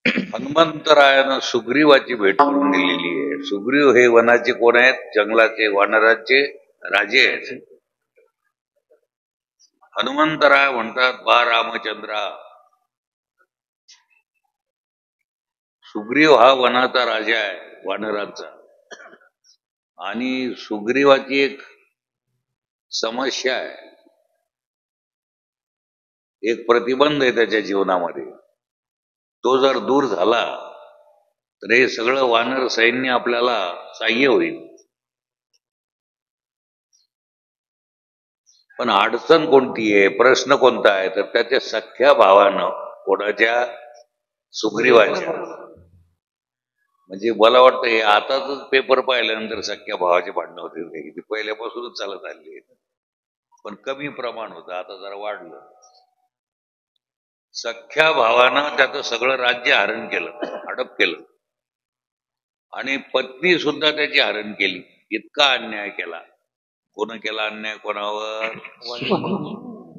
हनुमंतरायानं सुग्रीवाची भेट करून दिलेली आहे. सुग्रीव हे वनाचे कोण आहेत? जंगलाचे वानरांचे राजे आहेत. हनुमंतराय म्हणतात, बा रामचंद्रा, सुग्रीव हा वनाचा राजा आहे, वानरांचा. आणि सुग्रीवाची एक समस्या आहे, एक प्रतिबंध आहे त्याच्या जीवनामध्ये. तो जर दूर झाला तर हे सगळं वानर सैन्य आपल्याला सहाय्य होईल. पण अडचण कोणती आहे, प्रश्न कोणता आहे, तर त्याच्या सख्या भावानं, कोणाच्या? सुग्रीवाच्या. म्हणजे मला वाटतं हे आताच पेपर पाहिल्यानंतर सख्या भावाचे भांडणं होते, ते पहिल्यापासूनच चालत आले, पण कमी प्रमाण होतं, आता जरा वाढलं. सख्या भावानं त्याचं सगळं राज्य हरण केलं, हडप केलं, आणि पत्नी सुद्धा त्याची हरण केली. इतका अन्याय केला. कोण केला अन्याय? कोणावर?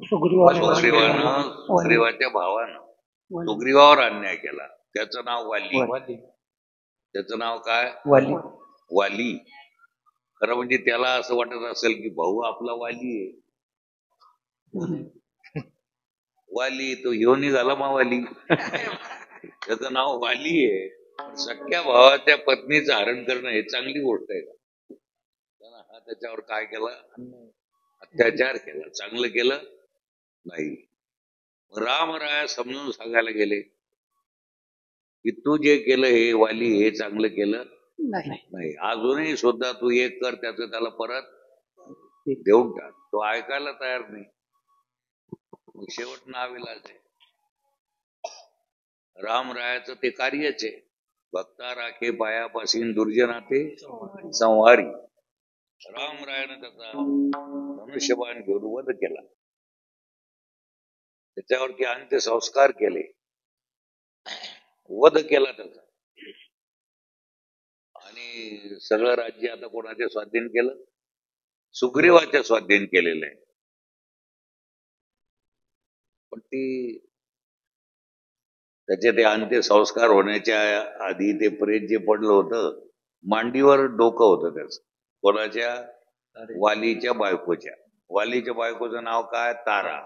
सुग्रीवानं, सुग्रीवाच्या भावानं सुग्रीवावर अन्याय केला. त्याचं नाव वाली. त्याचं नाव काय? वाली. खरं म्हणजे त्याला असं वाटत असेल की भाऊ आपला वाली आहे. वाली तो ह्यो निघाला मावाली. त्याचं नाव वाली आहे. सख्या भावाच्या पत्नीचं हरण करणं हे चांगली गोष्ट आहे का? हा त्याच्यावर काय केला? अत्याचार केला. चांगलं केलं नाही. रामराया समजून सांगायला गेले की तू जे केलं हे वाली, हे चांगलं केलं नाही. अजूनही सुद्धा तू एक कर, त्याचं त्याला परत देऊन टाक. तो ऐकायला तयार नाही. मग शेवट नाविलाज आहे. रामरायाचं ते कार्यच आहे. भक्ता राखे पायापासून दुर्जनाते संहारी. रामरायानं त्याचा धनुष्यबाण घेऊन वध केला. त्याच्यावरती अंत्यसंस्कार केले, वध केला त्याचा. आणि सगळं राज्य आता कोणाच्या स्वाधीन केलं? सुग्रीवाच्या स्वाधीन केलेलं आहे. पण ती त्याचे ते अंत्यसंस्कार होण्याच्या आधी ते प्रेत जे पडलं होतं, मांडीवर डोकं होतं त्याचं. कोणाच्या? वालीच्या बायकोच्या. वालीच्या बायकोचं नाव काय? तारा.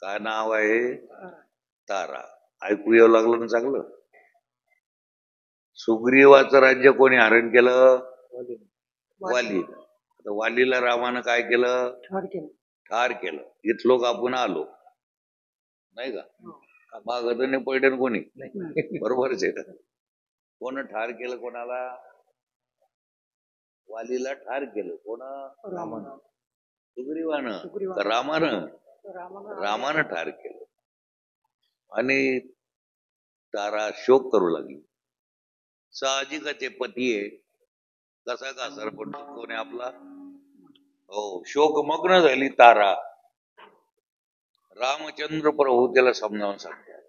काय नाव आहे? तारा. ऐकू येऊ लागलं ना चांगलं? सुग्रीवाचं राज्य कोणी हरण केलं? वाली. आता वालीला रामानं काय केलं? ठार केलं. इथलोक आपण आलो नाही का? मागं पडले कोणी? बरोबरच आहे का? कोण ठार केलं कोणाला? वालीला ठार केलं. कोण? रामानं. सुग्रीवानं? रामानं? रामानं ठार केलं. आणि तारा शोक करू लागली. साहजिकच आहे, पती आहे, कसा का सर, पण कोण आहे आपला? हो, शोकमग्न झाली तारा. रामचंद्र प्रभू त्याला समजावून सांगतात,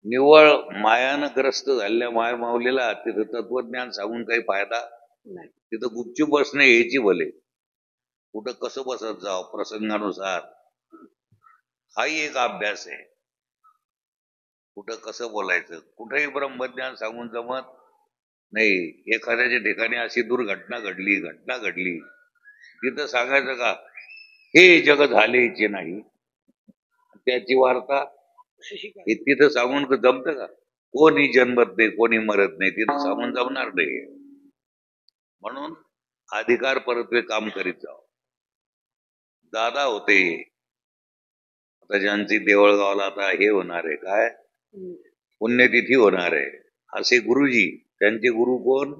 निव्वळ मायानं ग्रस्त झालेल्या माया माऊलीला तिथं तत्वज्ञान सांगून काही फायदा नाही. तिथं गुपचूप बसणे यायची भले, कुठं कसं बसत जावं प्रसंगानुसार, हाही एक अभ्यास आहे. कुठं कसं बोलायचं, कुठंही ब्रह्मज्ञान सांगून जमत नाही. एखाद्याच्या ठिकाणी अशी दुर्घटना घडली, तिथं सांगायचं का हे जग झालेचे नाही, त्याची वार्ता हे तिथं सांगून जमतं का? कोणी जन्मत नाही, कोणी मरत नाही, तिथं सांगून जमणार नाही. म्हणून अधिकार परत्वे काम करीत जावं. दादा होते, आता ज्यांची देवळगावला आता हे होणार आहे, काय पुण्यतिथी होणार आहे, असे गुरुजी, त्यांचे गुरु कोण?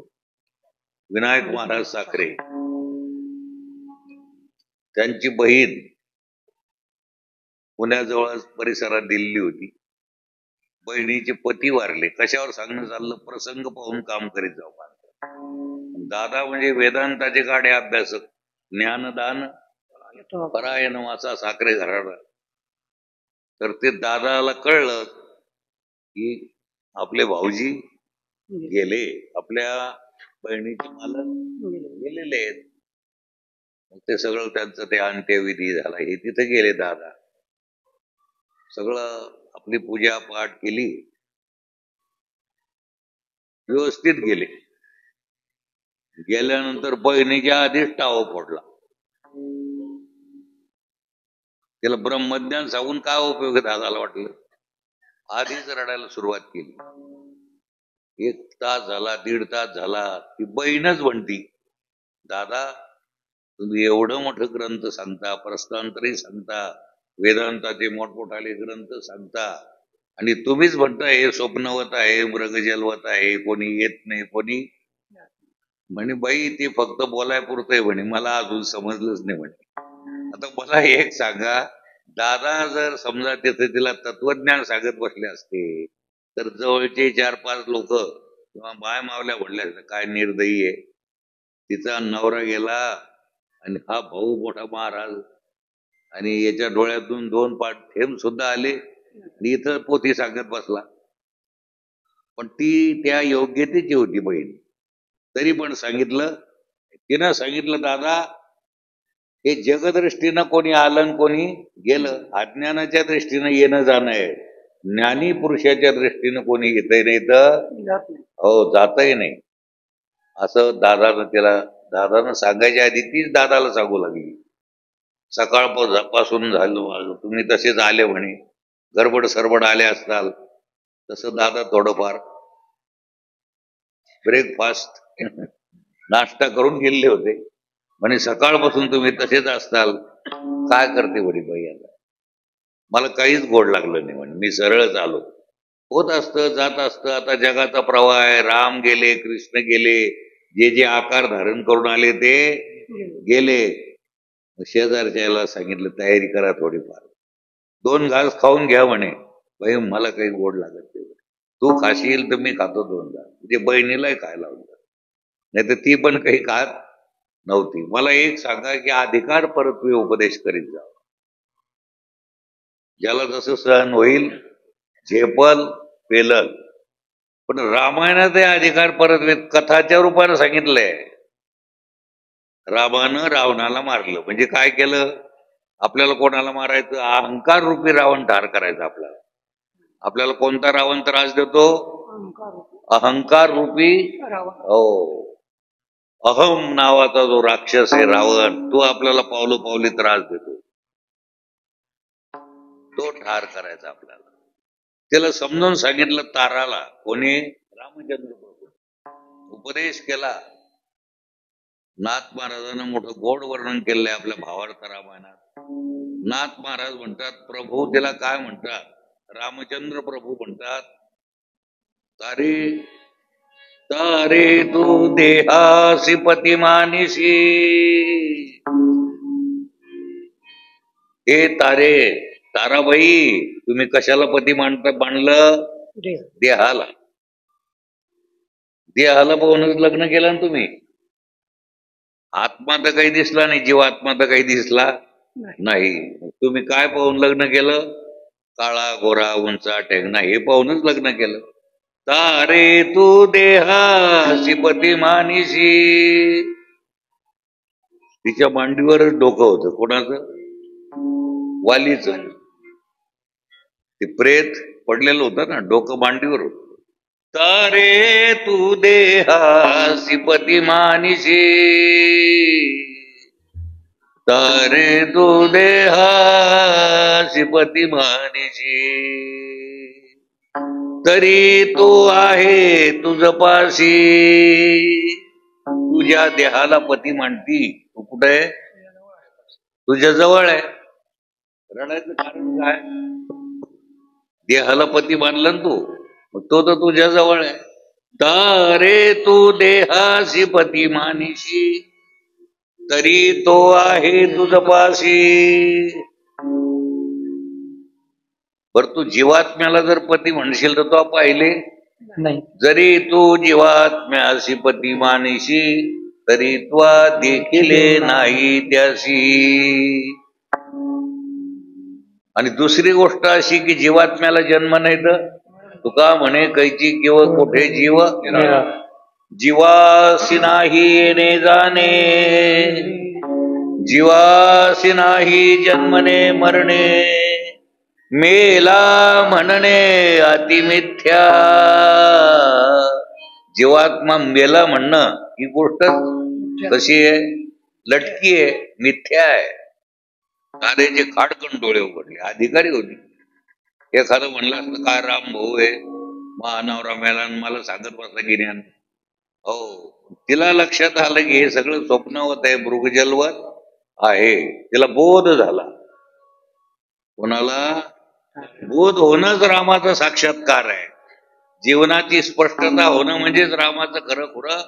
विनायक महाराज साखरे. त्यांची बहीण पुण्याजवळ परिसरात दिल्ली होती. बहिणीचे पती वारले. कशावर सांगणं चाललं? प्रसंग पाहून काम करीत जाऊ. दादा म्हणजे वेदांताचे काढे अभ्यासक, ज्ञानदान परायण वाचा साखरे घराला. तर ते दादाला कळलं की आपले भाऊजी गेले, आपल्या बहिणीचे मालक गेलेले आहेत. ते सगळं त्यांचं ते अंत्यविधी झाला, हे तिथे गेले दादा. सगळं आपली पूजा पाठ केली, व्यवस्थित गेले. गेल्यानंतर बहिणीच्या आधीच टाव फोडला. त्याला ब्रह्मज्ञान सांगून काय उपयोग दादाला वाटलं. आधीच रडायला सुरुवात केली. 1 तास झाला, 1.5 तास झाला. ती बहीणच म्हणती, दादा तुम्ही एवढं मोठं ग्रंथ सांगता, प्रस्थांतरी सांगता, वेदांताचे मोठमोठाले ग्रंथ सांगता, आणि तुम्हीच म्हणता हे स्वप्नवत आहे, मृगजलवत आहे, कोणी येत नाही, कोणी म्हणे बाई ते फक्त बोलायपुरतंय म्हणे, मला अजून समजलंच नाही म्हणे. आता मला एक सांगा, दादा जर समजा तिथे तिला तत्वज्ञान सांगत बसले असते तर जवळचे 4-5 लोक किंवा माय मावल्या म्हणल्या काय निर्दयी आहे, तिचा नवरा गेला आणि हा भाऊ मोठा महाराज, आणि याच्या डोळ्यातून 2 पाट थेंब सुद्धा आले आणि इथं पोथी सांगत बसला. पण ती त्या योग्यतेची होती बहीण. तरी पण सांगितलं, तिनं सांगितलं दादा हे जगदृष्टीनं कोणी आलं कोणी गेलं, अज्ञानाच्या दृष्टीनं येणं जाणं आहे. ज्ञानी पुरुषाच्या दृष्टीनं कोणी येतही नाही तर हो जातही नाही. असं दादानं सांगायच्या आधी तीच दादाला सांगू लागली. सकाळपासून झालं तुम्ही तसेच आले म्हणे, गडबड सरबड आले असताल. तसं दादा थोडंफार ब्रेकफास्ट नाश्ता करून गेले होते म्हणे. सकाळपासून तुम्ही तसेच असताल, काय करते म्हणे बाई आता. मला काहीच गोड लागलं नाही म्हणे, मी सरळच आलो. होत असतं जात असतं, आता जगाचा प्रवाह आहे. राम गेले, कृष्ण गेले, जे जे आकार धारण करून आले ते गेले. शेजारच्याला सांगितलं तयारी करा थोडीफार, 2 घास खाऊन घ्या म्हणे. बाई मला काही गोड लागत नाही, तू खाशील तर मी खातो 2 घास. म्हणजे बहिणीलाही खायला होतं, नाही तर ती पण काही खात नव्हती. मला एक सांगा की अधिकार परत्वे उपदेश करीत जा, ज्याला जसं सहन होईल झेपल पेलल. पण रामायणात हे अधिकार परत्वे कथाच्या रूपानं सांगितलंय. रामानं रावणाला मारलं म्हणजे काय केलं, आपल्याला कोणाला मारायचं, अहंकार रूपी रावण ठार करायचा. आपल्याला कोणता रावण त्रास देतो, अहंकार रूपी हो, अहम नावाचा जो राक्षस आहे रावण, तो आपल्याला पावलोपावली त्रास देतो. तो ठार करायचा आपल्याला. त्याला समजून सांगितलं ताराला, कोणी, रामचंद्र प्रभू उपदेश केला. नाथ महाराजांना मोठं गोड वर्णन केलंय आपल्या भावार्थ रामायणात. नाथ महाराज म्हणतात, प्रभू त्याला काय म्हणतात, रामचंद्र प्रभू म्हणतात, तारे तारे तू देहासी पतिमानिसी. हे तारे, ताराबाई तुम्ही कशाला पती बांधलं, देहाला. देहाला पाहूनच लग्न केलं ना तुम्ही. आत्मा तर काही दिसला नाही, जीवात्मा तर काही दिसला नाही. तुम्ही काय पाहून लग्न केलं, काळा गोरा उंचा टेंगणा हे पाहूनच लग्न केलं. तारे तू देहासी पती मानिसी. तिच्या मांडीवरच डोकं होतं, कोणाचं, वालीच. ते प्रेत पडलेलं होतं ना, डोकं मांडीवर होतं. तारे तू देहासी पती मानिसी, तारे तू देहासी पती मानिसी. तरी तो आहे तुझ पाशी. तुझ्या देहाला पती मांडती, तू कुठे आहे, तुझ्या जवळ आहे. रडायचं कारण काय, देहाला पती मानलं तू, तो तर तुझ्या जवळ आहे. तारे तू देहासी पती मानिशी, तरी तो आहे तुझ पाशी. बर तू जीवात्म्याला जर पती म्हणशील तर तो पाहिले नाही. जरी तू जीवात्म्यासी पती मानिशी, तरी त्वा देखिले नाही त्यासी. आणि दुसरी गोष्ट अशी की जीवात्म्याला जन्म नाही तर तुका म्हणे कैची किंवा कुठे जीव, जीवासी नाही येणे जाणे, जीवासी नाही जन्मने मरणे. मेला म्हणणे अतिमिथ्या. जीवात्मा मेला म्हणणं ही गोष्ट कशी आहे, लटकी आहे, मिथ्या आहे. कारेचे खाडकन डोळे उघडले. अधिकारी होती. एखादं म्हणलं असतं काय राम भाऊ आहे, महानवरा मेला मला सांगत बसला की ज्ञान. हो, तिला लक्षात आलं की हे सगळं स्वप्नवत आहे, मृगजलवत आहे. तिला बोध झाला. कोणाला बोध होणंच रामाचा साक्षात्कार आहे. जीवनाची स्पष्टता होणं म्हणजेच रामाचं खरं खुरं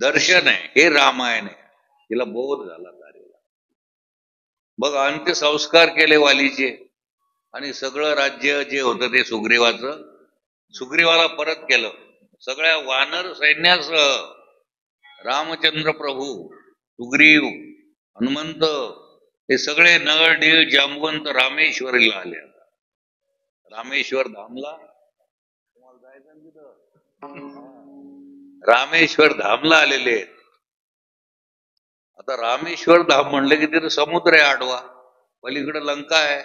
दर्शन आहे. हे रामायण आहे. तिला बोध झाला. बघ, अंत्यसंस्कार केले वालीचे आणि सगळं राज्य जे होतं ते सुग्रीवाला परत केलं. सगळ्या वानर सैन्यासह रामचंद्र प्रभू, सुग्रीव, हनुमंत हे सगळे नळ डीळ जांबवंत रामेश्वरीला आले. रामेश्वर धामला रामेश्वर धामला आलेले आहेत. आता रामेश्वर धाम म्हणलं की तिथं समुद्र आहे आडवा, पलीकडे लंका आहे.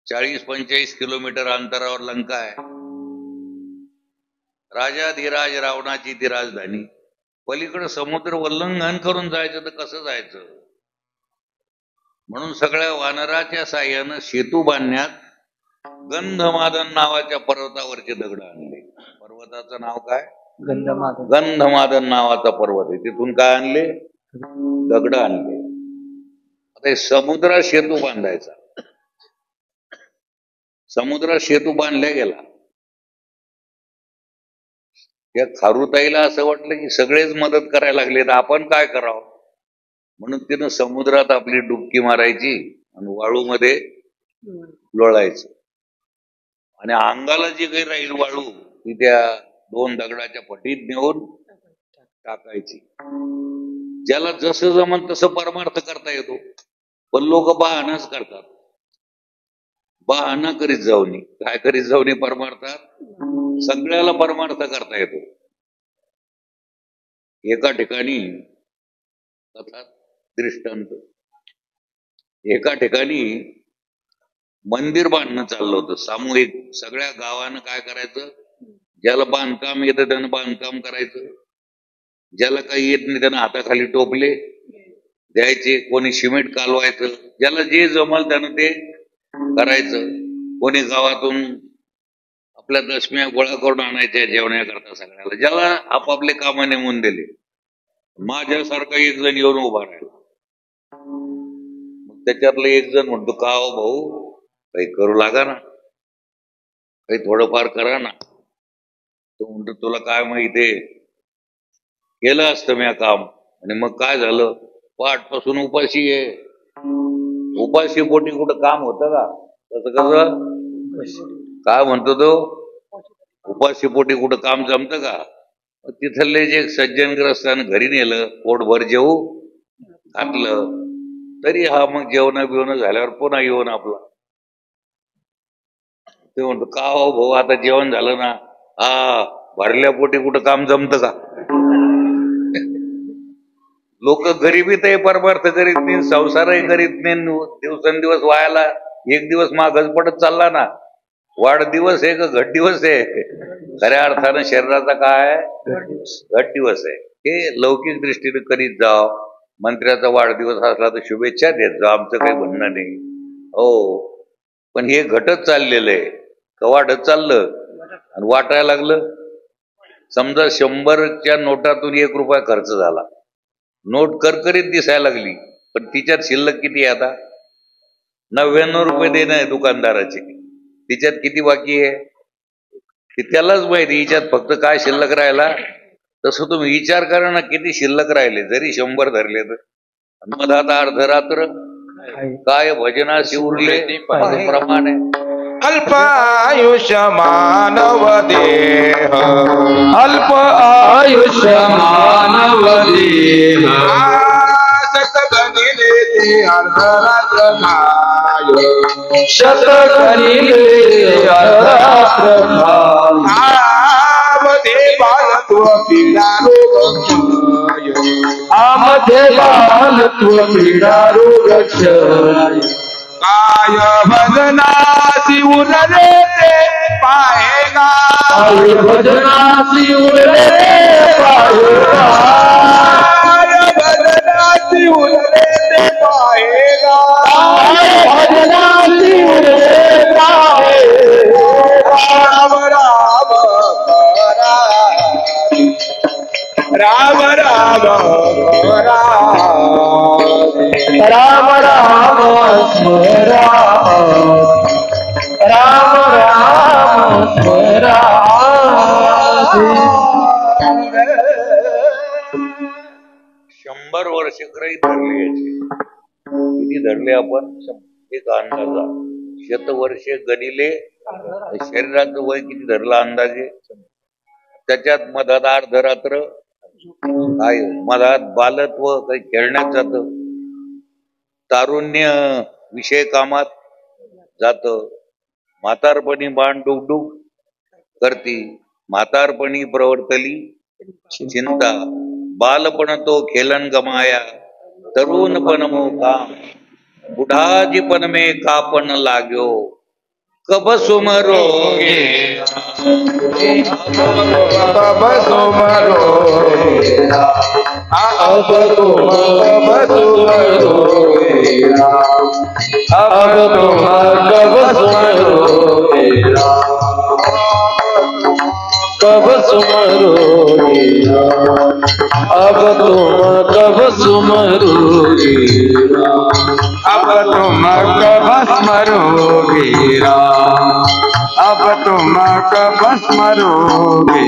40-45 किलोमीटर अंतरावर लंका आहे. राजाधिराज रावणाची ती राजधानी. पलीकडे समुद्र उल्लंघन करून जायचं तर कसं जायचं. म्हणून सगळ्या वानराच्या साह्यानं सेतू बांधण्यात गंधमादन नावाच्या पर्वतावरचे दगड आणले. पर्वताचं नाव काय, गंधमादन नावाचा पर्वत आहे. तिथून काय आणले, दगड आणले. आता समुद्रात सेतू बांधायचा. समुद्रात सेतू बांधल्या गेला. त्या खारुताईला असं वाटलं की सगळेच मदत करायला लागले तर आपण काय करावं. म्हणून तिनं समुद्रात आपली डुबकी मारायची आणि वाळूमध्ये लोळायचं आणि अंगाला जी काही राहील वाळू ती त्या 2 दगडाच्या पटीत नेऊन टाकायची. ज्याला जसं जमन तसं परमार्थ करता येतो. पण लोक बहाणाच करतात. बहाणा करीत जाऊनी. काय करीत जाऊनी परमार्थात, सगळ्याला परमार्थ करता येतो. एका ठिकाणी कथा दृष्टांत, एका ठिकाणी मंदिर बांधणं चाललं होतं सामूहिक. सगळ्या गावानं काय करायचं, ज्याला बांधकाम येतं त्यानं बांधकाम करायचं, ज्याला काही येत नाही त्यानं हाताखाली टोपले द्यायचे, कोणी सिमेंट कालवायचं, ज्याला जे जमल त्यानं ते करायचं. कोणी गावातून आपल्या दशम्या गोळा करून आणायच्या जेवण्याकरता सगळ्याला, ज्याला आपापले कामं नेमून दिले. माझ्यासारखा एक जण येऊन उभा राहिला. मग त्याच्यातलं एक जण म्हणतो, का हो भाऊ काही करू लागा ना, काही थोडंफार करा ना. तो म्हणतो, तुला काय माहिती आहे, केलं असतं मी काम. आणि मग काय झालं, पाठपासून उपाशी आहे. उपाशी पोटी कुठं काम होतं का, तसं कसं काय म्हणतो तो, उपाशी पोटी कुठं काम जमतं का. तिथले जे सज्जनग्रस्तानं घरी नेलं, पोटभर जेवू घातलं, तरी हा मग जेवण बिवणं झाल्यावर पुन्हा येऊन आपला ते म्हणतो, का हो भाऊ आता जेवण झालं ना, हा भरल्या पोटी कुठं काम जमतं का. लोक गरिबीतही परमार्थ करीत नाही, संसारही करीत नाही. दिवसेंदिवस वायाला एक दिवस मागच पडत चालला ना. वाढदिवस आहे का घट दिवस आहे. खऱ्या अर्थानं शरीराचा काय घट दिवस आहे. हे लौकिक दृष्टीने करीत जाव. मंत्र्याचा वाढदिवस असला तर शुभेच्छा देत जाव, आमचं काही म्हणणं नाही. हो, पण हे घटत चाललेलं आहे का वाढत चाललं आणि वाटायला लागलं. समजा 100च्या नोटातून 1 रुपया खर्च झाला. नोट करकरीत दिसायला लागली, पण तिच्यात शिल्लक किती आहे आता, 99 रुपये देणं आहे दुकानदाराचे. तिच्यात किती बाकी आहे ते त्यालाच माहिती. हिच्यात फक्त काय शिल्लक राहिला. तसं तुम्ही विचार करा ना, किती शिल्लक राहिले जरी 100 धरले तर. मग आता अर्धरात्र काय भजनाशी उरले प्रमाणे. अल्प आयुष्य मानव देह, अल्प आयुष्य मानव देह, शतगणिले ते अर्धरात्र खाय, शतगणिले अर्धरात्र खाय. आमध्ये बालत्व पीडा रोग क्षय, आमध्ये बालत्व पीडा रोग क्षय. काय भजनासी उरले ते पाहेगा पायी भजनासी उरले पाहेगा काय भजनासी उरले ते पाहेगा भजनासी उरले पाहेगा राम राम करा राम राम करा राम राम स्मरा राम राम स्मरा 100 वर्ष ग्रहित धरले याचे. किती धरले आपण? एक अंदाजा. शतवर्षे गणिले शरीराचं वय किती धरलं अंदाजे? त्याच्यात मधात अर्धरात्र काय मधात बालत्व काही खेळण्यात जात, तारुण्य विषय कामात जात, म्हातारपणी बाण डुगडुग करती, म्हातारपणी प्रवर्तली चिंता, बालपण तो खेलन गमाया, तरुणपण मोका, बुढाजीपन में कापन लाग्यो, कब सुमरोगे कब सुमरोगे अब तुम कब सुमरोगे अब तुम कब सुमरोगे कब सुमरोगे अब तुम कब सुमरोगे अब तुम कब स्मरोगे अब तुम कब स्मरोगे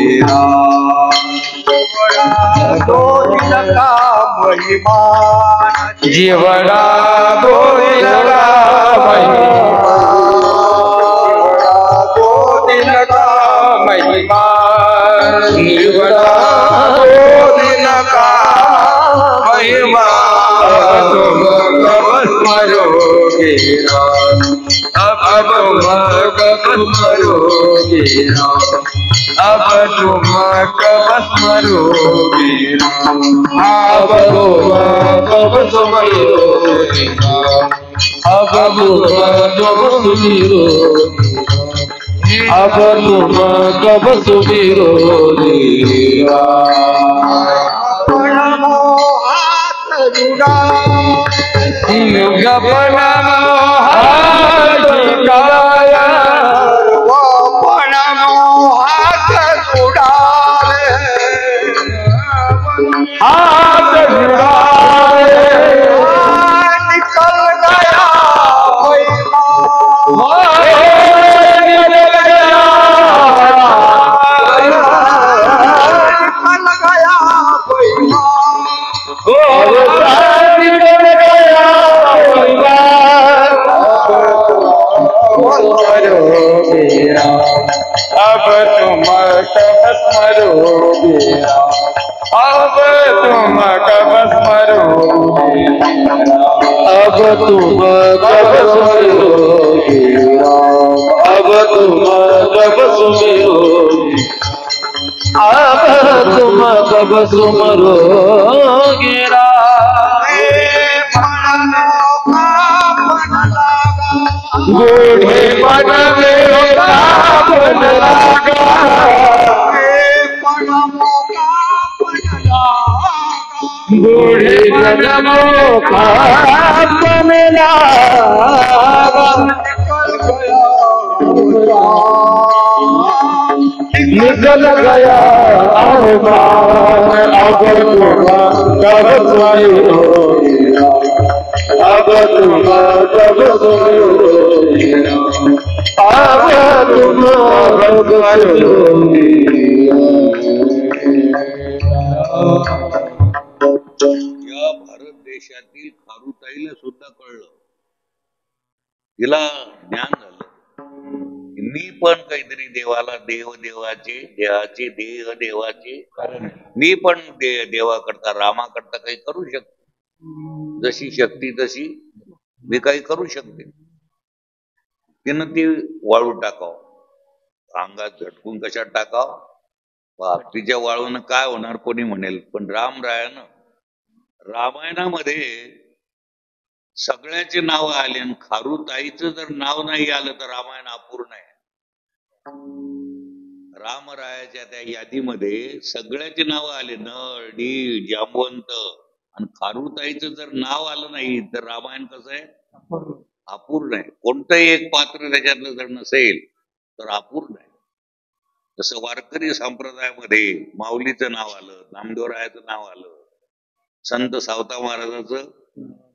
का महिमा जीवड़ा गोविंदा महिमा दो दिन का महिमा जीवड़ा दो दिन का महिमा तुम कब स्मरोगे अब तुम कब स्मरोगे अब तुम कब स्मरोगे अब तुम कब स्मरोगे अब तुम कब सुमिरोगे अब तुम कब सुमिरोगे हाथ जुड़ा गपन हाथ झुकाया वो हाथ जुड़ा हाथ जुड़ाए निकल गया निकल गया निकल गया निकल गया अब तुम कब स्मरोगे अब तुम कब स्मरोगे अब तुम कब सुमिरोगे अब तुम कब सुमिरोगे अब तुम कब सुमरोगे बूढ़े मन में कापन लगा बूढ़े जनमों का कापन लगा निकल गया अरमान अब तुम कब सुमिरोगे अब तुम कब सुमिरोगे अब तुम कब सुमिरोगे या भारत देशातील खारुताईला सुद्धा कळलं, तिला ज्ञान झालं, मी पण काहीतरी देवाला देवाचे देहाचे देवाचे मी पण देवाकरता रामाकरता काही करू शकतो, जशी शक्ती तशी मी काही करू शकते. तिनं ती वाळू टाकाव, अंगात झटकून कशात टाकाव, तिच्या वाळून काय होणार कोणी म्हणेल, पण रामरायानं रामायणामध्ये सगळ्याचे नाव आले आणि खारुताईचं जर नाव नाही आलं तर रामायण अपूर्ण आहे. रामरायाच्या त्या यादीमध्ये सगळ्याचे नाव आले, नळ, डी, जांबवंत, आणि खारुताईचं जर नाव आलं नाही तर रामायण कसं आहे? अपूर्ण आहे. कोणतंही एक पात्र त्याच्यातलं जर नसेल तर अपूर्ण आहे. जसं वारकरी संप्रदायामध्ये माऊलीचं नाव आलं, नामदेवरायाचं नाव आलं, संत सावता महाराजाचं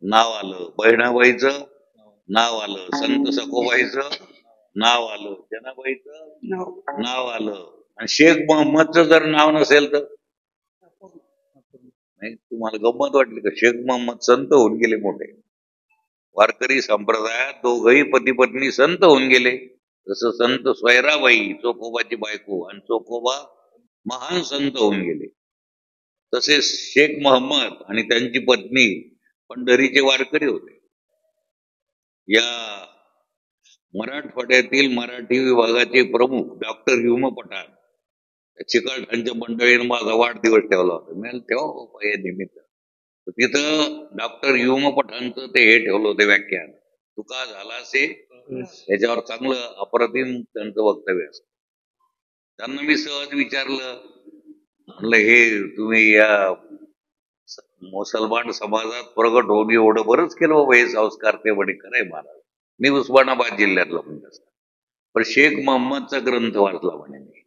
नाव आलं, बहिणाबाईचं नाव आलं, संत सखोबाईचं नाव आलं, जनाबाईचं नाव आलं, आणि शेख मोहम्मदचं जर नाव नसेल तर नाही. तुम्हाला गंमत वाटली का? शेख मोहम्मद संत होऊन गेले मोठे. वारकरी संप्रदायात दोघही पती पत्नी संत होऊन गेले. जसं संत स्वैराबाई चोखोबाची बायको आणि चोखोबा महान संत होऊन गेले, तसेच शेख मोहम्मद आणि त्यांची पत्नी पंढरीचे वारकरी होते. या मराठवाड्यातील मराठी विभागाचे प्रमुख डॉक्टर युम पठाण, चिकलठाणच्या मंडळीनं माझा वाढदिवस ठेवला होता. मी ठेवा या निमित्त. तिथं डॉक्टर युम पठाणचं ते हे ठेवलं होतं व्याख्यान, तुका झाला असे, याच्यावर चांगलं अप्रतिम त्यांचं वक्तव्य असतं. त्यांना मी सहज विचारलं, म्हणलं हे तुम्ही या मुसलमान समाजात प्रगट होऊन एवढं बरंच केलं बाबा, हे संस्कार ते म्हणे खरंय महाराज. मी उस्मानाबाद जिल्ह्यातला म्हणजे पण शेख मोहम्मदचा ग्रंथ वाचला म्हणे मी,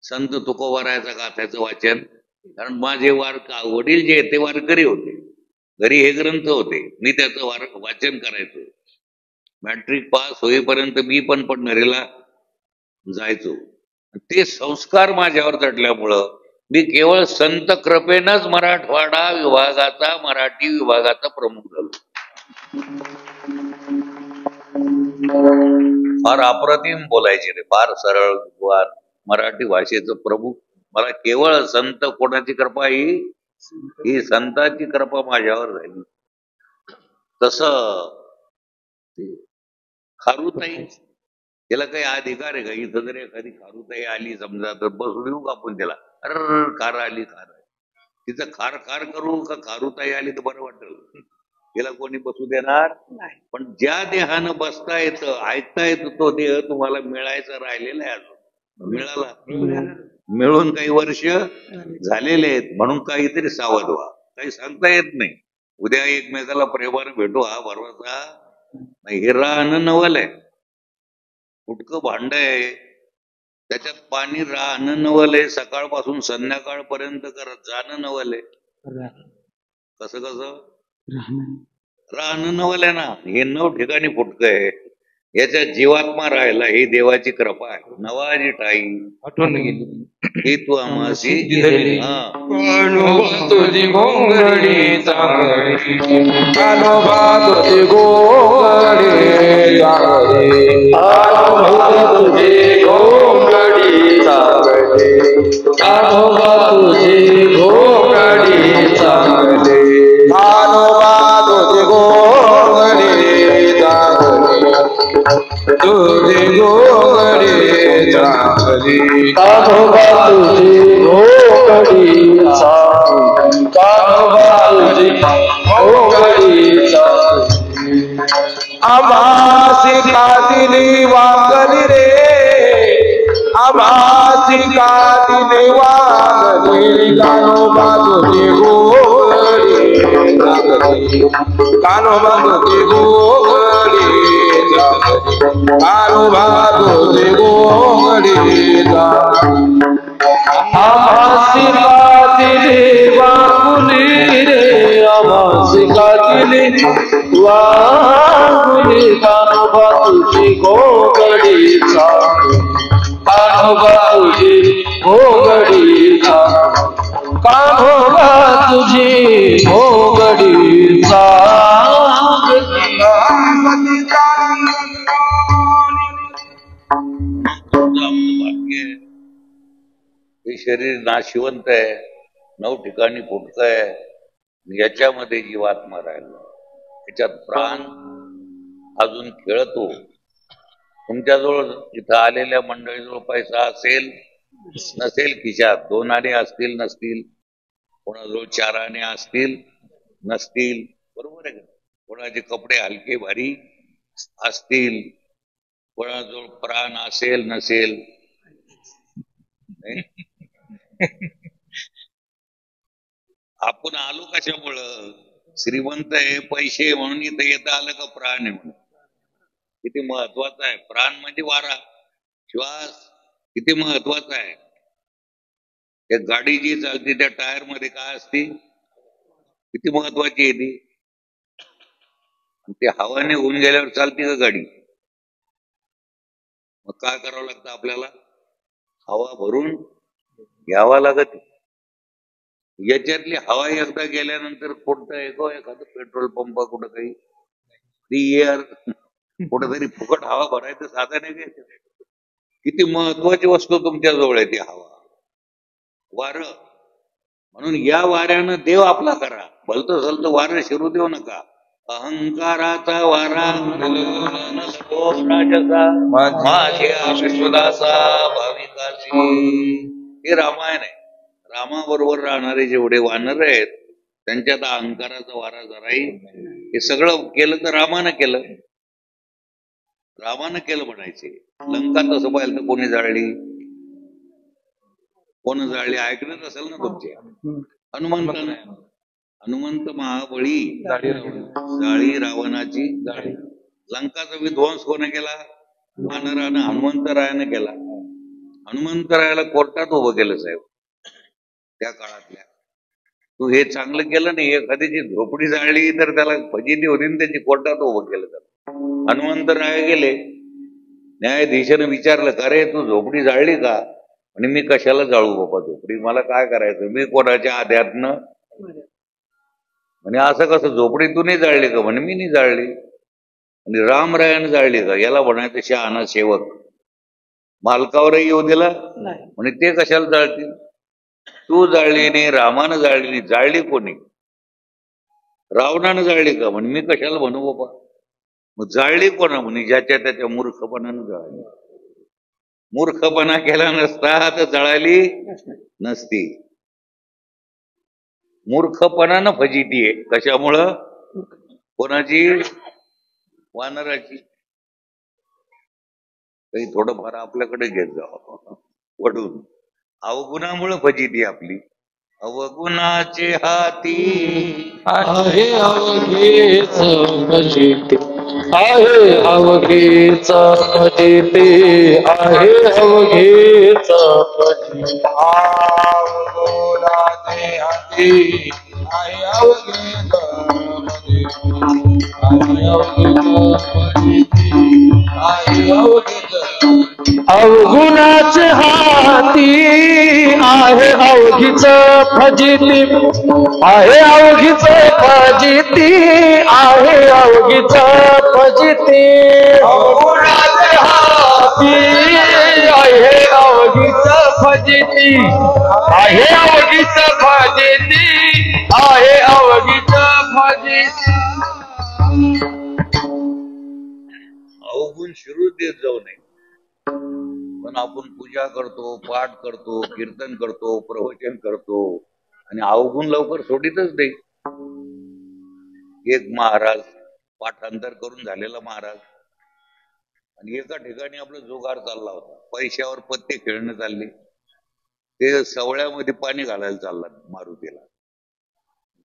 संत तुकोबारायाचा गाथ्याचं वाचन. कारण माझे वडील जे ते वारकरी होते, घरी हे ग्रंथ होते, मी त्याचं वाचन करायचो. मॅट्रिक पास होईपर्यंत मी पण पंढरीला जायचो. ते संस्कार माझ्यावर चढल्यामुळं मी केवळ संत कृपेनच मराठवाडा विभागाचा, मराठी विभागाचा प्रमुख झालो. फार अप्रतिम बोलायचे रे, फार सरळ विद्वान, मराठी भाषेचं प्रमुख. मला केवळ संत कोणाची कृपा? ही संतांची कृपा माझ्यावर झाली. तसं खारुताई, त्याला काही अधिकार आहे का? इथं जर एखादी खारुताई आली समजा तर बसू देऊ का आपण त्याला? अरे खार आली, खार आहे, तिचं खार खार करू का? खारुताई आली तर बरं वाटेल, तिला कोणी बसू देणार नाही. पण ज्या देहानं बसता येतं, ऐकता येतं, तो देह तुम्हाला मिळायचा राहिलेला आहे. अजून मिळाला, मिळून काही वर्ष झालेले आहेत, म्हणून काहीतरी सावध व्हा. काही सांगता येत नाही. उद्या एकमेकाला प्रेमानं भेटू हा भरवसा नाही. हे राहणं नवल आहे, फुटकं भांड आहे, त्याच्यात पाणी राहणं नवल आहे, सकाळपासून संध्याकाळपर्यंत करत जाणं नवल आहे. कसं राहणं नवल आहे ना. हे 9 ठिकाणी फुटकं आहे, याच्या जीवात्मा राहायला ही देवाची कृपा आहे. नवाजी ठाई आठवण गेली ही तू आम्हासी तुझी घोंगडी चांगली, कानोबा तुझी घोंगडी चांगली, कानोबा तुझी घोंगडी चांगली, कानोबा तुझी घोंगडी चांगली, कानोबा तुझी घोंगडी चांगली, तुझी घोंगडी चांगली, कानोबा तुझी घोंगडी चांगली, कानोबा तुझी घोंगडी चांगली. आभासी कादिली वांगली रे, आभासी कादिली वांगली, कानोबा तुझी घोंगडी चांगली, कानोबा तुझी घोंगडी चांगली, कानोबा तुझी घोंगडी चांगली. आभासी कादिली वांगली रे, आभासी कादिली वांगली, कानोबा तुझी घोंगडी चांगली, कानोबा तुझी घोंगडी चांगली, कानोबा तुझी घोंगडी चांगली. भाग्य आहे. हे शरीर नाशिवंत आहे, 9 ठिकाणी फुटकं आहे, याच्यामध्ये जीवात्मा राहिला, त्याच्यात प्राण अजून खेळतो. तुमच्याजवळ इथं आलेल्या मंडळीजवळ पैसा असेल नसेल, खिशात 2 आणे असतील नसतील, कोणाजवळ 4 आणे असतील नसतील, बरोबर आहे का? कोणाचे कपडे हलके भारी असतील, कोणाजवळ प्राण असेल नसेल, नाही? आपण आलो कशामुळं? श्रीमंत आहे, पैसे आहे म्हणून इथं येता आलं का प्राण आहे म्हणून? किती महत्वाचा आहे प्राण, म्हणजे वारा, श्वास किती महत्वाचा आहे. त्या गाडी जी चालते त्या टायर मध्ये काय असते, किती महत्वाची आहे ती. ते हवाने होऊन गेल्यावर चालते का गाडी? मग काय करावं लागतं आपल्याला? हवा भरून घ्यावा लागत. याच्यातली हवा एकदा गेल्यानंतर कुठं आहे एखादं पेट्रोल पंप, कुठं काही फ्री एअर, कुठंतरी फुकट हवा भरायचं साधन आहे का? किती महत्वाची वस्तू तुमच्या जवळ आहे ती हवा, वारं. म्हणून या वाऱ्यानं देव आपला करा, भलतं सलतं वारं शिरू देऊ नका. अहंकाराचा वारा राजसा माझ्या विश्वदासा भाविकासी. हे रामायण आहे. रामाबरोबर राहणारे जेवढे वानर आहेत त्यांच्यात अहंकाराचा वारा जराही. हे सगळं केलं तर रामानं केलं, रामानं केलं म्हणायचे. लंका तसं पाहिलं तर कोणी जाळली, कोण जाळली ऐकण्यात असेल ना तुमच्या. हनुमंतानं, हनुमंत महाबळी जाळी रावणाची. लंकाचा विध्वंस कोणी केला? वानरानं, हनुमंतरायानं केला. हनुमंतरायाला कोर्टात उभं केलं साहेब त्या काळातल्या. तू हे चांगलं केलं नाही, एखाद्याची झोपडी जाळली तर त्याला फजिती होती, त्याची कोर्टात उभं केलं त्याला. हनुमंतराय गेले, न्यायाधीशानं विचारलं, का रे तू झोपडी जाळली का? आणि मी कशाला जाळू बाबा झोपडी, मला काय करायचं, मी कोणाच्या आध्यात्न. म्हणजे असं कसं, झोपडी तू नाही जाळली का? म्हणे मी नाही जाळली. आणि रामरायानं जाळली का? याला म्हणायचं शहाणा सेवक. मालकावरही येऊ दिला म्हणजे ते कशाला जाळतील? तू जाळली नाही, रामानं जाळली नाही, जाळली कोणी? रावणानं जाळली का? म्हणे मी कशाला म्हणू बाबा. मग जाळली कोणा? म्हणे ज्याच्या त्याच्या मूर्खपणानं जाळली. मूर्खपणा केला नसता तर जळाली नसती. मूर्खपणानं फजिती आहे. कशामुळं? कोणाची? वानराची. काही थोडंफार आपल्याकडे घेत जावं वडून. अवगुणामुळं फजिती आपली. अवगुणाचे हाती आहे अवघेच फजिती, आहे अवघेच फजिती, आहे अवघेच फजिती. अवघुणाचे हाती आहे अवघेच फजिती, आहे अवघेच फजिती, आहे अवघेच. अवगुणाचे हाती आहे अवघीच फजिती, आहे अवघीच फजिती, आहे अवघीच फजिती. अवघुणाचे हाती आहे अवघीच फजिती, आहे अवघीच फजिती, आहे अवघीच फजिती. अवगुण शिरू देत जाऊ नये. पण आपण पूजा करतो, पाठ करतो, कीर्तन करतो, प्रवचन करतो आणि अवगुण लवकर सोडीतच नाही. एक महाराज, पाठांतर करून झालेला महाराज, आणि एका ठिकाणी आपला जुगार चालला होता, पैशावर पत्ते खेळणं चालले. ते सवळ्यामध्ये पाणी घालायला चालला मारुतीला.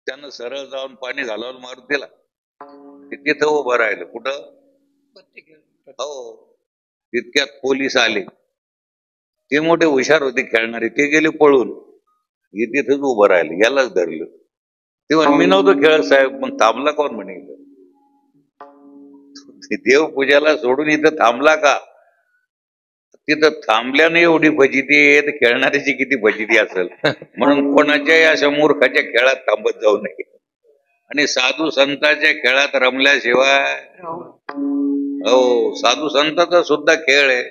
त्यानं सरळ जाऊन पाणी घालावलं मारुतीला. ते तिथं उभं राहिलं. कुठं? हो. तितक्यात पोलीस आले. ते मोठे हुशार होते खेळणारे, ते गेले पळून. हे तिथंच उभं राहिलं, यालाच धरलं. ते म्हणे मी नव्हतो खेळत साहेब. मग थांबला कोण म्हणे? देव पूजाला सोडून इथं थांबला का? तिथं थांबल्याने एवढी फजिती आहे, तर खेळणाऱ्याची किती फजिती असेल. म्हणून कोणाच्याही अशा मूर्खाच्या खेळात थांबत जाऊ नये. आणि साधू संतांच्या खेळात रमल्याशिवाय, हो, साधू संतांचा सुद्धा खेळ आहे.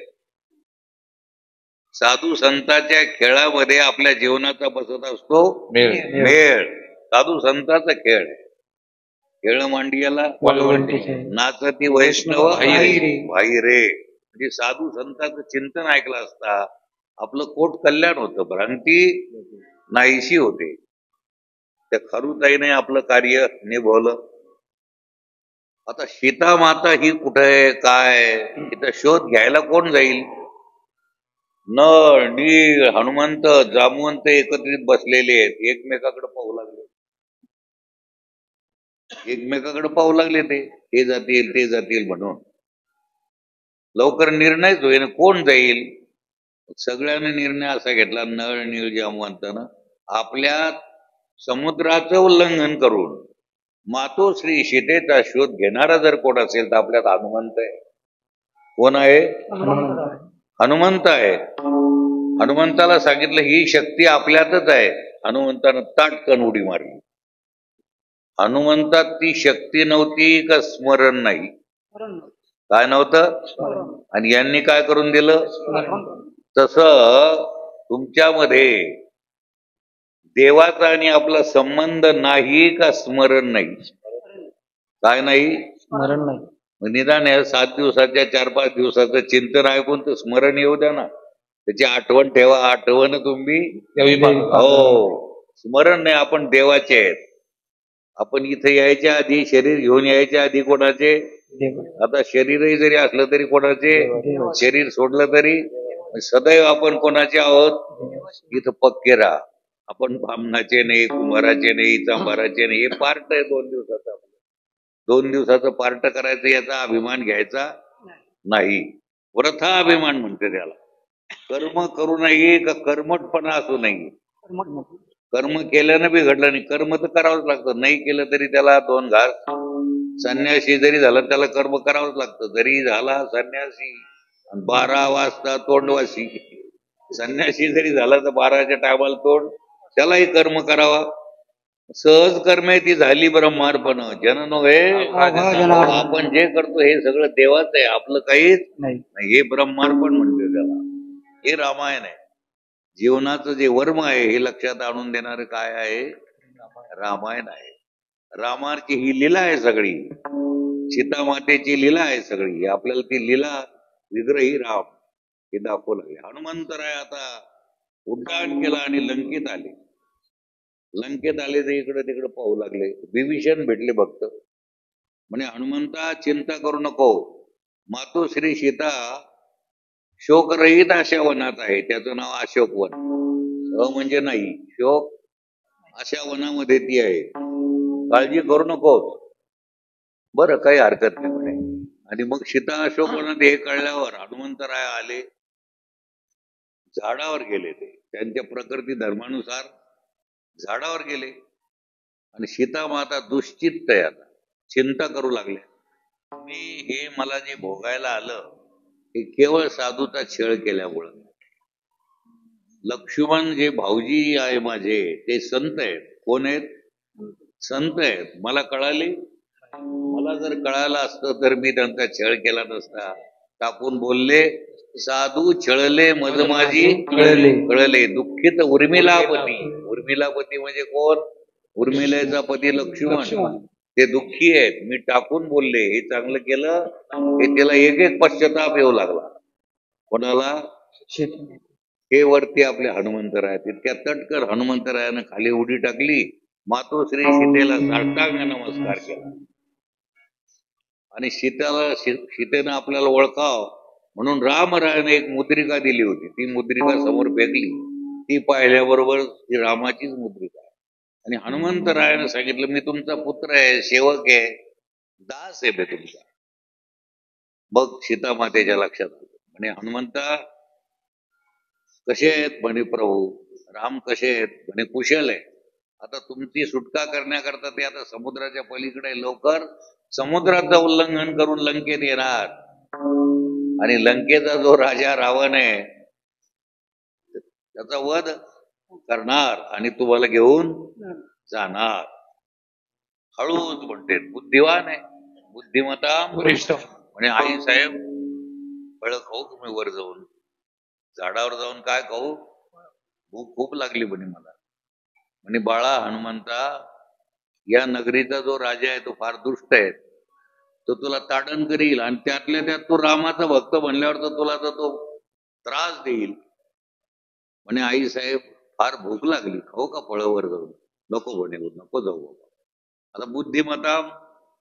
साधू संतांच्या खेळामध्ये आपल्या जीवनाचा बसत असतो मेळ. साधू संतांचा खेळ. खेळ मांडियाला नाचती वैष्णव भाई रे. म्हणजे साधू संतांचं चिंतन ऐकलं असता आपलं कोट कल्याण होतं, भ्रांती नाहीशी होते. त्या खरुताईने आपलं कार्य निभवलं. आता सीता माता ही कुठे आहे, काय इथं शोध घ्यायला कोण जाईल? नळ, नीळ, हनुमंत, जामवंत एकत्रित बसलेले आहेत, एकमेकाकडे पाहू लागले. एकमेकाकडे पाहू लागले ते, हे जातील ते जातील म्हणून. लवकर निर्णयच होईना कोण जाईल. सगळ्यांनी निर्णय असा घेतला, नळ, नीळ, जामवंतानं आपल्या समुद्राचं उल्लंघन करून मातोश्री सीतेचा शोध घेणारा जर कोण असेल तर आपल्यात हनुमंत आहे. कोण आहे? हनुमंत आहे. हनुमंताला सांगितलं ही शक्ती आपल्यातच आहे. हनुमंतानं ताटकन उडी मारली. हनुमंतात ती शक्ती नव्हती का स्मरण नाही? काय नव्हतं? आणि यांनी काय करून दिलं? तसं तुमच्यामध्ये देवाचा आणि आपला संबंध नाही का स्मरण नाही? काय नाही? स्मरण नाही. निदान या 7 दिवसाच्या 4-5 दिवसाचं चिंतन ऐकून तर स्मरण येऊ द्या ना. त्याची आठवण ठेवा. आठवण तुम्ही हो, स्मरण नाही. आपण देवाचे आहेत. आपण इथे यायच्या आधी, शरीर घेऊन यायच्या आधी कोणाचे? आता शरीरही जरी असलं तरी कोणाचे? शरीर सोडलं तरी सदैव आपण कोणाचे आहोत? इथं पक्के राहा. आपण ब्राह्मणाचे नाही, कुंभाराचे नाही, चांभाराचे नाही. हे पार्ट आहे 2 दिवसाचं. 2 दिवसाचं पार्ट करायचं याचा अभिमान घ्यायचा नाही. व्रथा अभिमान म्हणते त्याला. कर्म करू नये का कर्मटपणा असू नये. कर्म केल्यानं बिघडलं नाही. कर्म तर करावंच लागतं. नाही केलं तरी त्याला 2 घास. संन्यासी जरी झाला त्याला कर्म करावंच लागतं. जरी झाला संन्यासी 12 वाजता तोंडवासी. संन्यासी जरी झाला तर 12च्या टायमाला तोंड. त्यालाही कर्म करावा. सहज कर्म ती झाली ब्रह्मार्पण. जन नव्हे आपण जे करतो हे सगळं देवाचं आहे, आपलं काहीच नाही. हे ब्रह्मार्पण म्हणते त्याला. हे रामायण आहे. जीवनाचं जे वर्म आहे हे लक्षात आणून देणारं काय आहे? रामायण आहे. रामाची ही लीला आहे सगळी. सीता मातेची लीला आहे सगळी. आपल्याला ती लीला विग्रही राम हे दाखवलं. हनुमंतराय आता उड्डाण केलं आणि लंकेत आले. लंकेत आले तर इकडे तिकडे पाहू लागले. विभीषण भेटले भक्त. म्हणे हनुमंता चिंता करू नको. मातोश्री सीता शोकरहित अशा वनात आहे. त्याचं नाव अशोक वन. म्हणजे नाही, शोक अशा वनामध्ये ती आहे. काळजी करू नको. बरं, काही हरकत नाही म्हणे. आणि मग सीता अशोक वनात हे कळल्यावर हनुमंतराय आले. झाडावर गेले. ते त्यांच्या प्रकृती धर्मानुसार झाडावर गेले. आणि सीता माता दुश्चित्त आहे. आता चिंता करू लागले. मी हे मला जे भोगायला आलं हे केवळ साधूचा छळ केल्यामुळं. लक्ष्मण जे भाऊजी आहे माझे ते संत आहेत. कोण आहेत? संत आहेत. मला कळाले. मला जर कळालं असतं तर मी त्यांचा छळ केला नसता. टाकून बोलले साधू छळले मज माझी कळले. दुःखित उर्मिलापती. उर्मिलापती म्हणजे कोण? उर्मिलेचा पती लक्ष्मण. ते दुःखी आहेत. मी टाकून बोलले. हे चांगलं केलं हे त्याला एक एक पश्चाताप येऊ लागला. कोणाला? हे वरती आपले हनुमंतराय. तितक्या तटकर हनुमंतरायानं खाली उडी टाकली. मातोश्री सीतेला साष्टांग नमस्कार केला. आणि सीतेनं आपल्याला ओळखाव म्हणून रामरायाने एक मुद्रिका दिली होती. ती मुद्रिका समोर फेकली. ती पाहिल्याबरोबर ही रामाचीच मुद्रिका आहे. आणि हनुमंतरायानं सांगितलं मी तुमचा पुत्र आहे, सेवक आहे, दास आहे तुमचा. मग सीता मातेच्या लक्षात आलं. म्हणे हनुमंता कसे आहेत? म्हणे प्रभू. राम कसे आहेत? म्हणे कुशल आहे. आता तुमची सुटका करण्याकरता ते आता समुद्राच्या पलीकडे लवकर समुद्राचं उल्लंघन करून लंकेत येणार. आणि लंकेचा जो राजा रावण आहे त्याचा वध करणार आणि तुम्हाला घेऊन जाणार. हळूच म्हणते. बुद्धिवान आहे. बुद्धिमत्ता म्हणे आई साहेब फळं खाऊ तुम्ही वर जाऊन? झाडावर जाऊन काय खाऊ? भूक खूप लागली म्हणे मला. म्हणे बाळा हनुमंता या नगरीचा जो राजा आहे तो फार दुष्ट आहे. तो तुला ताडण करील आणि त्यातल्या त्यात तू रामाचा भक्त म्हणल्यावर तर तुला तर तो त्रास देईल. म्हणे आई साहेब फार भूक लागली, खाऊ का फळं वर जाऊन? नको म्हणे, नको जाऊ बाबा. आता बुद्धिमत्ता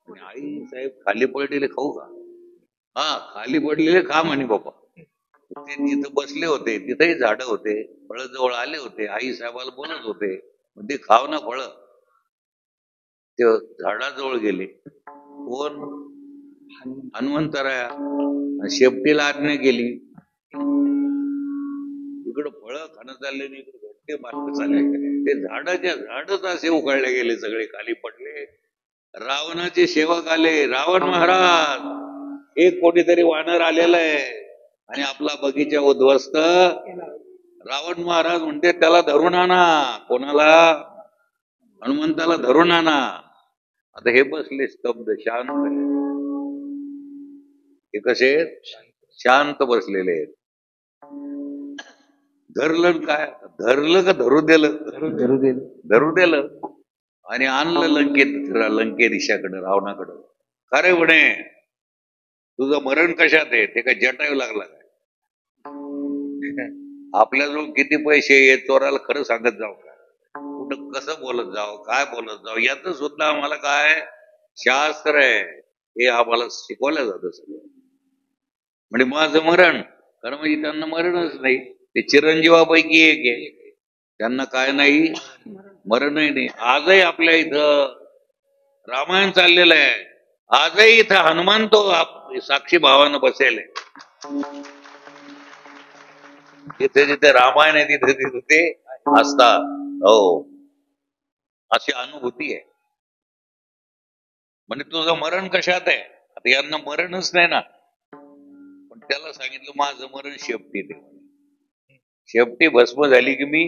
आणि आई साहेब खाली पडलेले खाऊ का? हा, खाली पडलेले खा म्हणे बाबा. ते तिथं बसले होते, तिथेही झाडं होते, फळं जवळ आले होते, आई साहेबाला बोलत होते, मग ते खाव ना फळं. ते झाडाजवळ गेले, कोण? हनुमंतराया. शेपटीला आज्ञा केली, इकडं फळं खाणं चालले नाही, इकडे घोटे मारणं चालले. ते झाडच असे उकळले गेले, सगळे खाली पडले. रावणाचे सेवक आले, रावण महाराज, एक कोणीतरी वानर आलेला आहे आणि आपला बगीचा उद्ध्वस्त. रावण महाराज म्हणते त्याला धरून आणा. कोणाला? हनुमंताला धरून आणा. आता हे बसले स्तब्ध, शांत. हे कसे शांत बसलेले आहेत. धरलं काय? धरलं का धरू दिलं? धरू दिलं आणि आणलं लंके दिशाकडे, रावणाकडं. खरे म्हणे तुझं मरण कशात आहे? ते काय जटायला लागला काय? आपल्याजवळ किती पैसे आहेत, चोराला खरं सांगत जाऊ का? कुठं कसं बोलत जाऊ, काय बोलत जाऊ, याच सुद्धा आम्हाला काय शास्त्र आहे, हे आम्हाला शिकवलं जातं सगळं. म्हणजे माझं मरण खरं म्हणजे त्यांना मरणच नाही, ते चिरंजीवापैकी एक आहे, त्यांना काय नाही, मरणही नाही. आजही आपल्या इथं रामायण चाललेलं आहे, आजही इथं हनुमान तो साक्षी भावानं बसेल आहे. जिथे जिथे रामायण आहे तिथे तिथे ते असतात. हो, अशी अनुभूती आहे. म्हणजे तुझं मरण कशात आहे? आता यांना मरणच नाही ना, पण त्याला सांगितलं माझं मरण शेपटीत आहे. शेपटी भस्म झाली की मी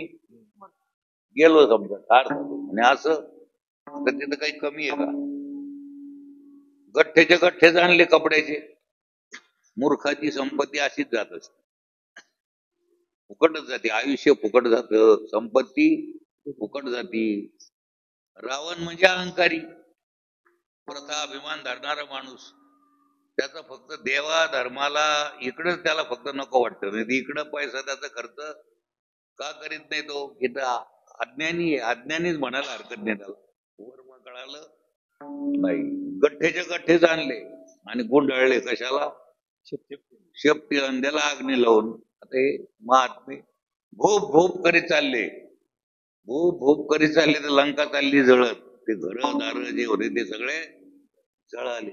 गेलो, समजा ठार झालो. आणि असं तर तिथं काही कमी आहे का? गठ्ठेचे गठ्ठेच आणले कपड्याचे. मूर्खाची संपत्ती अशीच जात असते, फुकटच जाते. आयुष्य फुकट जात, संपत्ती फुकट जाती. रावण म्हणजे अहंकारी, प्रथा अभिमान धरणारा माणूस. त्याचा फक्त देवा धर्माला इकडंच त्याला फक्त नको वाटतं, नाही इकडं पैसा त्याचा खर्च का करीत नाही तो? इथं अज्ञानी आहे, अज्ञानीच म्हणायला हरकत नाही त्याला. वर्म कळालं नाही. गठ्ठेचे गठ्ठेच आणले आणि गुंडाळले कशाला? शेपटी अंड्याला अग्नी लावून. आता हे महात्मे भोप भोप करीत चालले, भोप भोप करीत चालले, तर लंका चालली जळत. ते घर दार जे होते ते सगळे जळाले.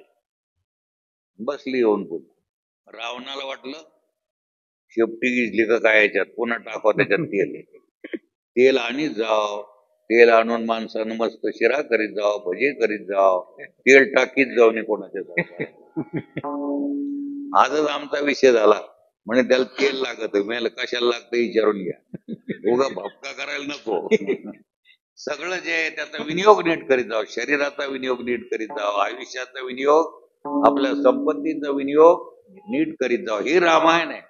बसली येऊन पुन्हा. रावणाला वाटलं शेपटी गिजली का काय याच्यात, पुन्हा टाकाव त्याच्यात तेल. तेल आणीत जाव, तेल आणून माणसानं मस्त शिरा करीत जाव, भजे करीत जाव, तेल टाकीत जाऊ नये कोणाच्या. आजच आमचा विषय झाला, म्हणे त्याला तेल लागत. मला कशाला लागतं विचारून घ्या, उगा भपका करायला नको. सगळं जे आहे त्याचा विनियोग नीट करीत जाव, शरीराचा विनियोग नीट करीत जाव, आयुष्याचा विनियोग, आपल्या संपत्तीचा विनियोग नीट करीत जाव. हे रामायण आहे.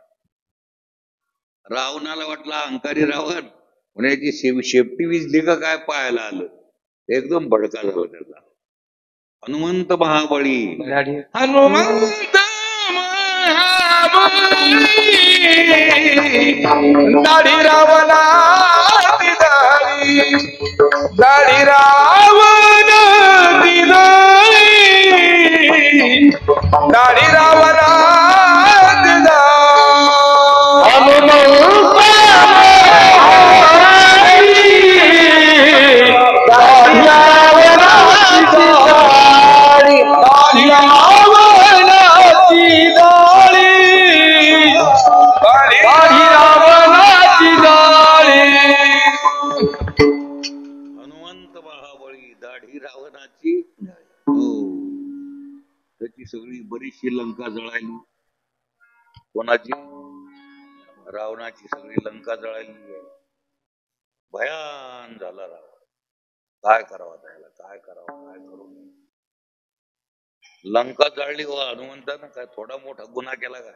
रावणाला वाटला अहंकारी रावण म्हणजे शेपटी विजली का काय पाहायला आलं, एकदम भडका झाला त्याचा. हनुमंत महाबळी, हनुमंत दाढी रावणा दाढी, दाढी रावण दाढी रावणा सगळी बरीचशी लंका जळाली. कोणाची? रावणाची सगळी लंका जळाली आहे. भयान झाला रावण. काय करावं त्याला, काय करावं, काय करू नये. लंका जळली हो, हनुमंतानं काय थोडा मोठा गुन्हा केला का?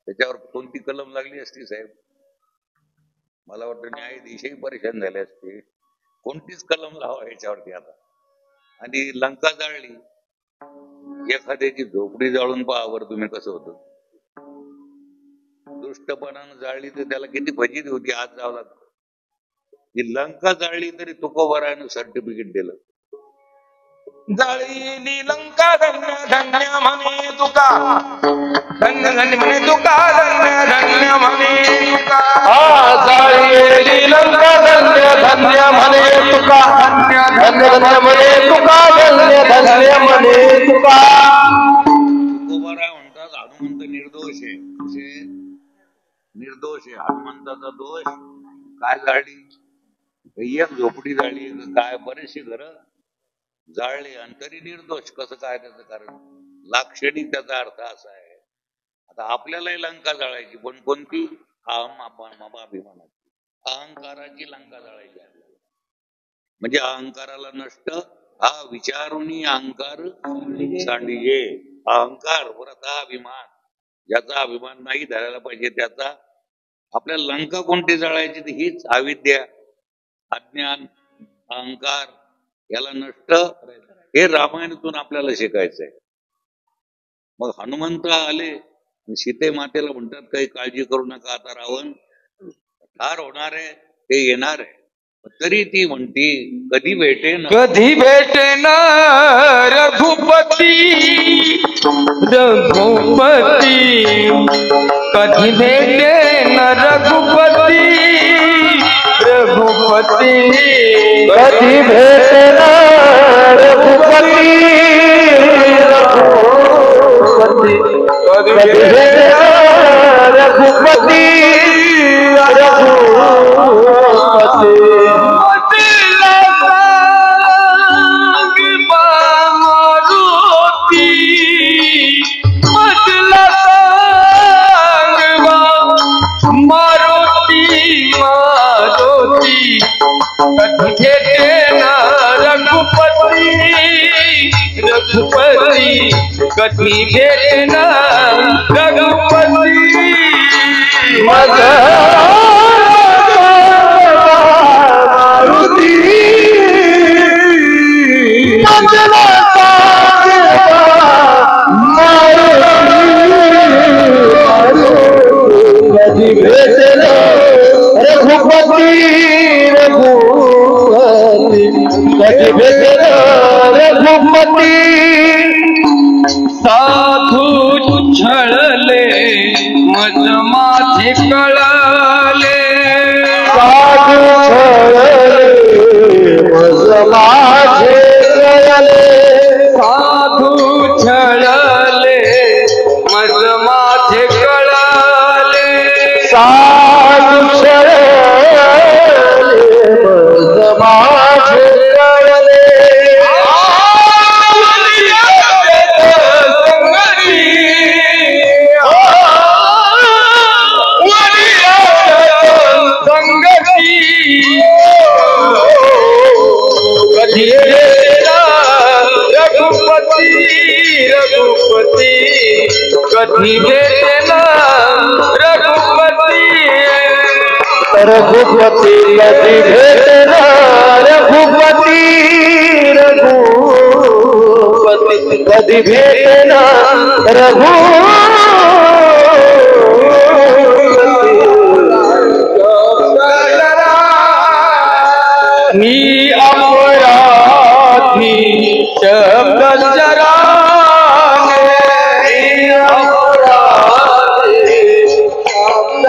त्याच्यावर कोणती कलम लागली असती साहेब? मला वाटतं न्यायाधीशही परेशान झाले असते. कोणतीच कलम लावा याच्यावरती आता. आणि लंका जाळली, एखाद्याची झोपडी जाळून पाहावर तुम्ही कसं होतं. दुष्टपणानं जाळली तर त्याला किती फजिती होती, आज जावं लागतं. ही लंका जाळली तरी तुकोबारायनं सर्टिफिकेट दिलं. जळीली लंका धन्य धन्य म्हणे तुका धन्य धन्य म्हणे तुका धन्य धन्य म्हणे तुका जाळी लंका धन्य धन्य म्हणे तुका धन्य धन्य म्हणे तुका धन्य धन्य म्हणे तुका. तुकोबाराय म्हणतात हनुमंत निर्दोष आहे. निर्दोष आहे. हनुमंताचा दोष काय जाळली, एक झोपडी जाळली काय, बरेचशी घर जाळले आणि तरी निर्दोष कसं काय, त्याचं कारण लाक्षणिक त्याचा अर्थ असा आहे. आता आपल्यालाही लंका जाळायची, पण कोणती, अभिमानाची अहंकाराची लंका जाळायची आपल्याला. म्हणजे अहंकाराला नष्ट हा विचारुनी अहंकार सांडिये. अहंकार व्रता अभिमान, ज्याचा अभिमान नाही धरायला पाहिजे त्याचा. आपल्याला लंका कोणती जाळायची, तर हीच अविद्या, अज्ञान, अहंकार याला नष्ट, हे रामायणातून आपल्याला शिकायचंय. मग हनुमंत आले आणि सीते मातेला म्हणतात काही काळजी करू नका, आता रावण ठार होणार आहे, ते येणार आहे. तरी ती म्हणती कधी भेटेन, कधी भेटेन रघुपती रघुपती, कधी भेटेन रघुपती रघुपती, कधी भेटेन रघुपती रघुपती, कधी भेटेन रघुपती रघुपती. कधी भेटेन रघुपती रघुपती, कधी भेटेन रघुपती मारुती कधी भेटेन रघुपती रघुपती, कधी भेटेन रघुपती. साधू छळले मज माझे कळले, साधू छळले मज माझे कळले, साधू छळले मज माझे कळले, साधू छळले मज माझे कळले. कधी भेटेन रघुपती रघुपती, कधी भेटेन रघुपती रघुपती, कधी भेटेन रघुपती रघुपती, कधी भेटेन रघुपती. मी अपराधी शब्द चराने, मी अपराधी शब्द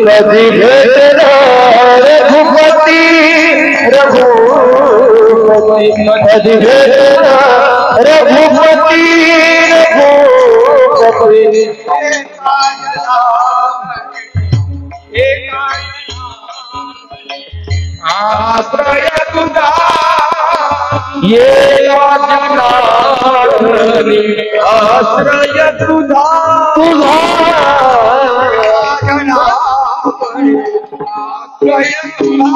कधी भेटेन रघुपती रघुपती, कधी भेटेन रघुपती रघुपती. आश्रय तुझा ये जनार्दनी, आश्रय तुझा तुझा आश्रय तुझा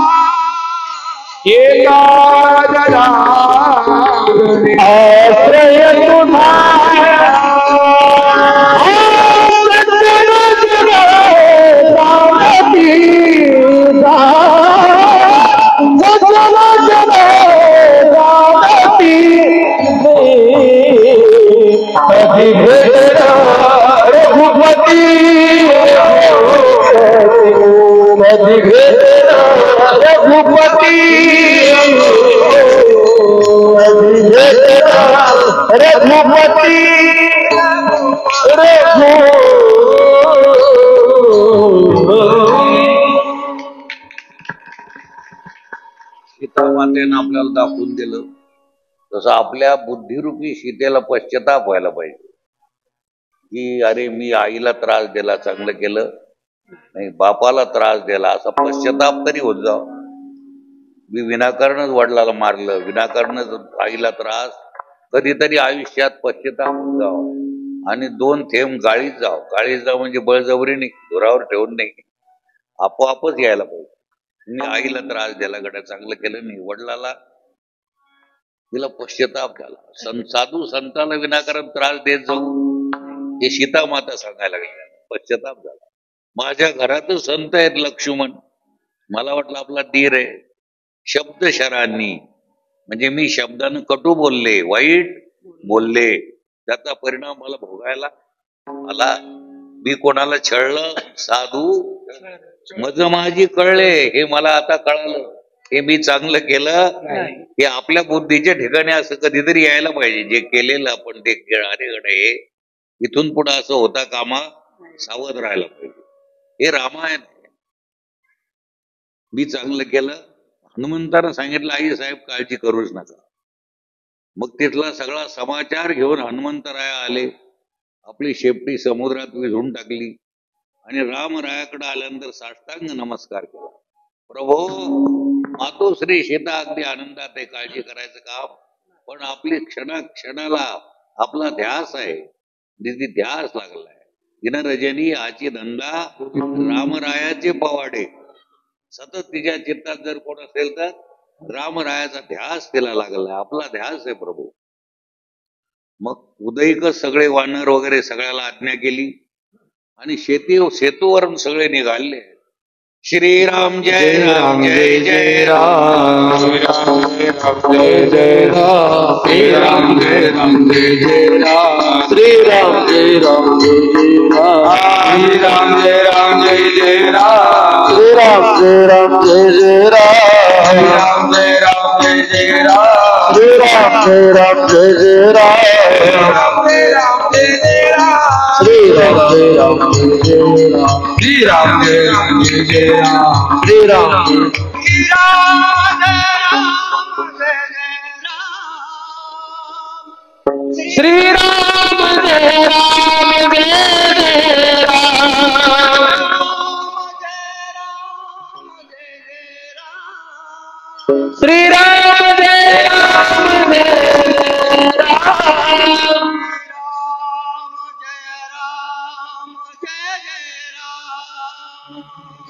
एका जनार्दनी, आश्रय तुझा कधी भेटणार रघुपती कधी भेटणार रघुपती कधी भेटणार रघुपती सीता मातेनं आपल्याला दाखवून दिलं तसं आपल्या बुद्धिरूपी सीतेला पश्चाताप व्हायला पाहिजे की अरे मी आईला त्रास दिला चांगलं केलं नाही, बापाला त्रास दिला असा पश्चाताप तरी होत जाव. मी विनाकारणच वडिलाला मारलं, विनाकारणच आईला त्रास, कधीतरी आयुष्यात पश्चाताप होत जाव आणि 2 थेंब गाळीत जाव म्हणजे बळजबरी नाही, धुरावर ठेवून नाही, आपोआपच यायला पाहिजे. मी आईला त्रास दिला गड्या चांगलं केलं नाही, वडिलाला तिला पश्चाताप झाला. साधू संतांना विनाकारण त्रास देत जाऊ हे सीता माता सांगायला लागली, पश्चाताप झाला. माझ्या घरातच संत आहेत लक्ष्मण, मला वाटलं आपला धीर आहे, शब्दशरांनी म्हणजे मी शब्दानं कटू बोलले, वाईट बोलले, त्याचा परिणाम मला भोगायला आला. मी कोणाला छळलं, साधू मज माझी कळले, हे मला आता कळालं, हे मी चांगलं केलं. हे आपल्या बुद्धीच्या ठिकाणी असं कधीतरी यायला पाहिजे, जे केलेलं आपण ते अरे गडे इथून पुढे असं होता कामा, सावध राहायला पाहिजे. हे रामायण आहे. मी चांगलं केलं, हनुमंतानं सांगितलं आई साहेब काळजी करूच नका. मग तिथला सगळा समाचार घेऊन हनुमंतराया आले, आपली शेपटी समुद्रात विझून टाकली आणि रामरायाकडे आल्यानंतर साष्टांग नमस्कार केला. प्रभो मातोश्री सीता अगदी आनंदात आहे, काळजी करायचं काम, पण आपली क्षणाला आपला ध्यास आहे, तिथे ध्यास लागलाय. दिनरजनी आची धंदा रामरायाचे पवाडे, सतत तिच्या चित्तात जर कोण असेल तर रामरायाचा ध्यास तिला लागलाय, आपला ध्यास आहे प्रभू. मग उदयिकच सगळे वानर वगैरे सगळ्याला आज्ञा केली आणि सेतूवरून सगळे निघाले. श्रीराम जय राम जय जय राम, श्रीराम जय राम जय राम, श्रीराम जय राम जय राम, श्रीराम जय राम जय राम, श्रीराम जय राम जय राम, श्रीराम जय राम जय राम, श्रीराम जय राम जय राम, श्रीराम जय राम जय राम, श्रीराम जय राम जय राम, श्रीराम जय राम जय राम, श्रीराम श्रीराम जय राम जय राम, श्रीराम जय राम जय राम,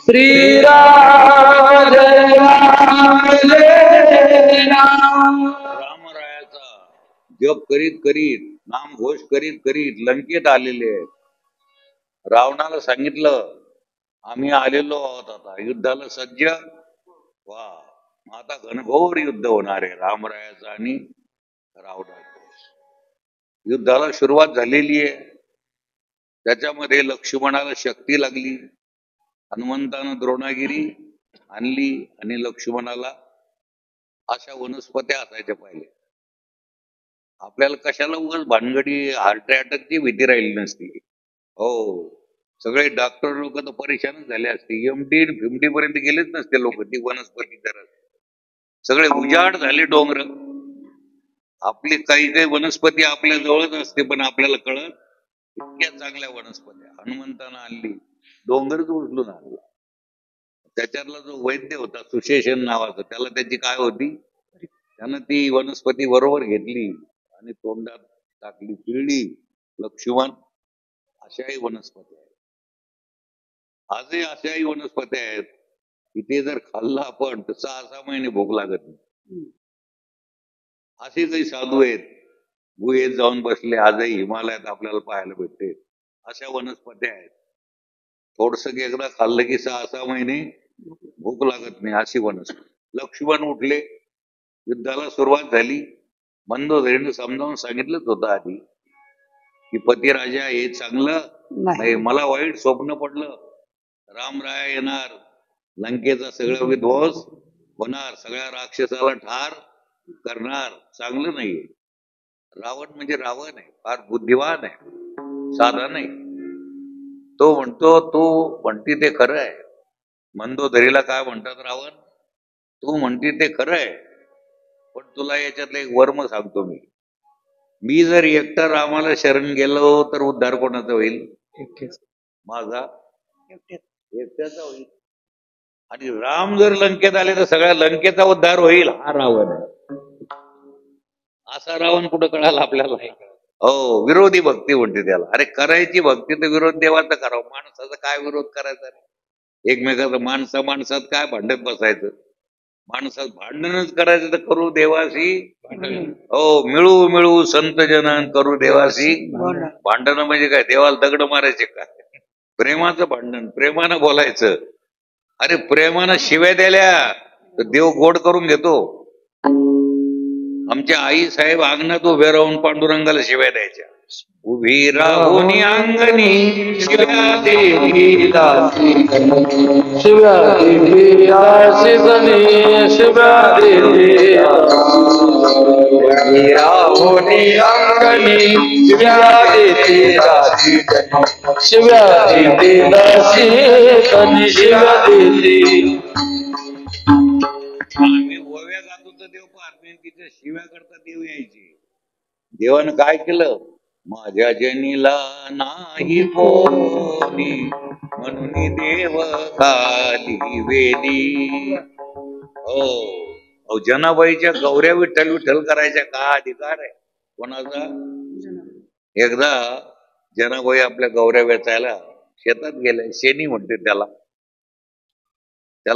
श्रीराम जय राम जय राम. रामरायाचा जप करीत करीत, नामघोष करीत करीत लंकेत आलेले आहेत. रावणाला सांगितलं आम्ही आलेलो आहोत आता युद्धाला सज्ज वा. आता घनघोर युद्ध होणार आहे रामरायाचं आणि रावणाचं. युद्धाला सुरुवात झालेली आहे. त्याच्यामध्ये लक्ष्मणाला शक्ती लागली, हनुमंतानं द्रोणागिरी आणली आणि लक्ष्मणाला अशा वनस्पत्या असायच्या पाहिजे. आपल्याला कशाला उगाच भानगडी हार्ट अटॅकची भीती राहिली नसती. हो, सगळे डॉक्टर लोक तर परेशानच झाले असते, एमडी फिमडी पर्यंत गेलेच नसते लोक. ती वनस्पती तर सगळे उजाड झाले डोंगर. आपली काही काही वनस्पती आपल्या जवळच असते पण आपल्याला कळत. इतक्या चांगल्या वनस्पत्या हनुमंतानं आणली, डोंगरच उचलून आणला. त्याच्यातला जो वैद्य होता सुशेषण नावाचा, त्याला त्याची काय होती, त्यानं ती वनस्पती बरोबर घेतली आणि तोंडात टाकली, पिळली. लक्ष्मण अशाही वनस्पती आहेत, आजही अशाही वनस्पती आहेत की ते जर खाल्लं आपण तर 6-6 महिने भूक लागत नाही. असे काही साधू आहेत गुहेत जाऊन बसले, आजही हिमालयात आपल्याला पाहायला भेटते. अशा वनस्पत्या आहेत, थोडस एकदा खाल्लं की 6-6 महिने भूक लागत नाही, अशी वनस्पती. लक्ष्मण उठले, युद्धाला सुरुवात झाली. मंदोदरीने समजावून सांगितलंच होतं आधी की पती राजा हे चांगलं नाही, मला वाईट स्वप्न पडलं, रामराया येणार, लंकेचा सगळा विध्वंस होणार, सगळ्या राक्षसाला ठार करणार, चांगलं नाहीये. रावण म्हणजे रावण आहे, फार बुद्धिवान आहे, साधा नाही. तो म्हणतो, तू म्हणती ते खरं आहे. मंदोदरीला काय म्हणतात रावण, तू म्हणती ते खरं आहे, पण तुला याच्यातलं एक वर्म सांगतो मी जर एकटा रामाला शरण गेलो तर उद्धार कोणाचा होईल? माझा एकट्याचा होईल. आणि राम जर लंकेत आले तर सगळ्या लंकेचा उद्धार होईल. हा रावण आहे. असा रावण कुठं कळाला आपल्याला? हो, विरोधी भक्ती म्हणते त्याला. अरे करायची भक्ती तर विरोध देवाचा करावं, माणसाचा काय विरोध करायचा रे? एकमेकाचं माणसात काय भांडत बसायचं? माणसात भांडणच करायचं तर करू देवाशी. हो, मिळू मिळू संत जनन करू देवाशी भांडणं. म्हणजे काय, देवाला दगड मारायचे काय? प्रेमाचं भांडण, प्रेमानं बोलायचं. अरे प्रेमानं शिव्या द्याल्या तर देव गोड करून घेतो. आमच्या आई साहेब अंगणात उभे राहून पांडुरंगाला शिव्या द्यायच्या. उभी राहून अंगणी शिव्या देवी दासी, शिव्या देवी दासी जनी, शिव्या देवी राहुनी अंगणी, शिव्या देवी दासी, शिव्या देवी दासी जनी, शिव्या देवी. आम्ही ओव्या गातो तर देव पाहत, तिच्या शिव्या करता देव यायची. देवानं काय केलं? माझ्या जनीला नाही कोणी म्हणून देव खाली वेली. हो, जनाबाईच्या गौऱ्या विठ्ठल विठ्ठल करायच्या का अधिकार आहे कोणाचा? एकदा जनाबाई आपल्या गौऱ्या वेचायला शेतात गेल्या. शेणी म्हणते त्याला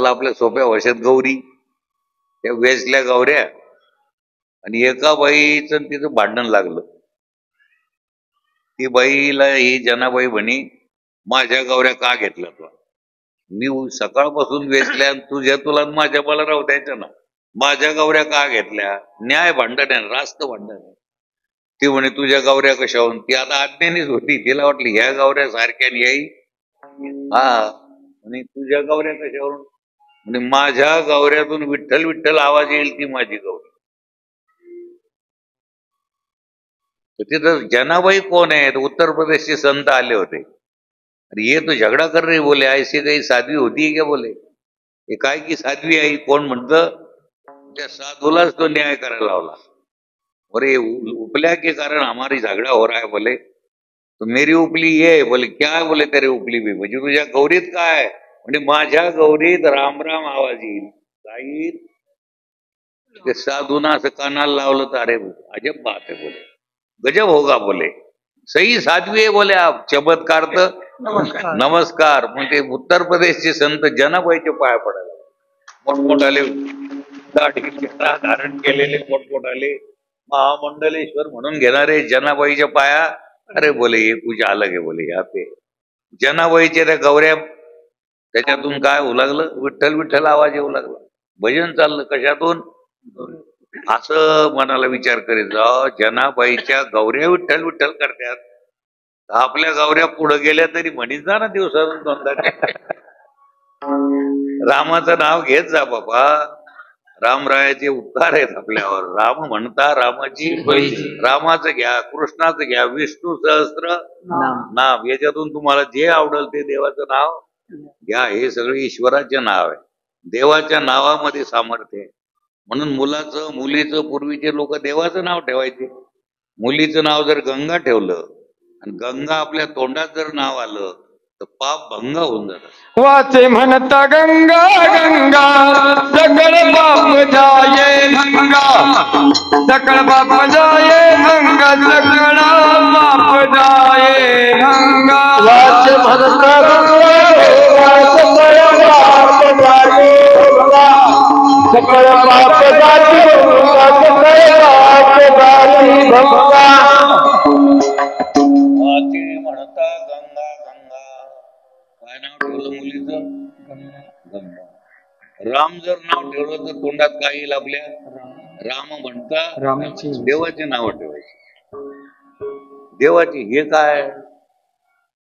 आपल्या सोप्या भाषेत गौरी. त्या वेचल्या गौऱ्या आणि एका बाईचं तिचं भांडण लागलं. ती बाईला ही जनाबाई म्हणे, माझ्या गौऱ्या का घेतल्या तुला? मी सकाळपासून वेचल्या, तुला माझ्या मला राहू द्यायचं ना. माझ्या गौऱ्या का घेतल्या? न्याय भांडण आहे, रास्त भांडण आहे. ती म्हणे तुझ्या गौऱ्या कशाहून? ती आता आज्ञानीच होती, तिला वाटली ह्या गौऱ्या सारख्या येई. हा, आणि तुझ्या गौऱ्या कशावरून? म्हणजे माझ्या गौऱ्यातून विठ्ठल विठ्ठल आवाज येईल ती माझी गौरी. तर तिथं जनाबाई कोण आहेत? उत्तर प्रदेशचे संत आले होते. अरे ये तो झगडा कर रहे बोले, ऐसी काही साध्वी होती क्या बोले? हे काय की साध्वी आई? कोण म्हणतं? त्या साधूलाच तो न्याय करायला लावला. अरे उपल्या के कारण हमारी झगड़ा हो रहा है बोले, तो मेरी उपली ये बोले. क्या बोले तेरे उपली भी? म्हणजे तुझ्या गौरीत काय? म्हणजे माझ्या गौरीत राम राम आवाज येईल. काही ते साधूना असं कानाला लावलं तर अरे अजब बात आहे बोले, गजब होगा बोले, सही साध्वी आहे बोले आप. चमत्कार तर नमस्कार. मग ते उत्तर प्रदेशचे संत जनाबाईचे पाया पडायला मोठमोठाले दाढी धारण केलेले मोठमोठाले महामंडलेश्वर म्हणून घेणारे जनाबाईच्या पाया. अरे बोले हे पूजा अलग आहे बोले. या पे जनाबाईच्या त्या गौऱ्या, त्याच्यातून काय होऊ लागलं? विठ्ठल विठ्ठल आवाज येऊ लागला. भजन चाललं कशातून? असं मनाला विचार करीत जा. जनाबाईच्या गौऱ्या विठ्ठल विठ्ठल करतात, आपल्या गौऱ्या पुढे गेल्या तरी म्हणीत जा ना दिवसातून दोनदा. रामाचं नाव घेत जा बाबा. रामरायाचे उपकार आहेत आपल्यावर. राम म्हणता रामाची, रामाचं घ्या, कृष्णाचं घ्या, विष्णू सहस्त्र नाम, याच्यातून तुम्हाला जे आवडेल ते देवाचं नाव घ्या. हे सगळे ईश्वराचे नाव आहे. देवाच्या नावामध्ये सामर्थ्य आहे. म्हणून मुलाचं मुलीचं पूर्वीचे लोक देवाचं नाव ठेवायचे. मुलीचं नाव जर गंगा ठेवलं आणि गंगा आपल्या तोंडात जर नाव आलं तर पाप भंग होऊन जातात. वाचे म्हणता गंगा गंगा, सकळ बाप जाये गंगा, सकळ बाप जाये गंगा, सकळ बाप जाये गंगा. वाचे म्हणता सकळ बाप जाती गंगा, सकळ बाप जाती गंगा. वाचे म्हणता गंगा गंगा. काय नाव ठेवलं मुलीचं? गंगा. राम जर नाव ठेवलं तर तोंडात काय येईल आपल्या? राम म्हणता रामाची देवाचे नाव ठेवायचे. देवाचे हे काय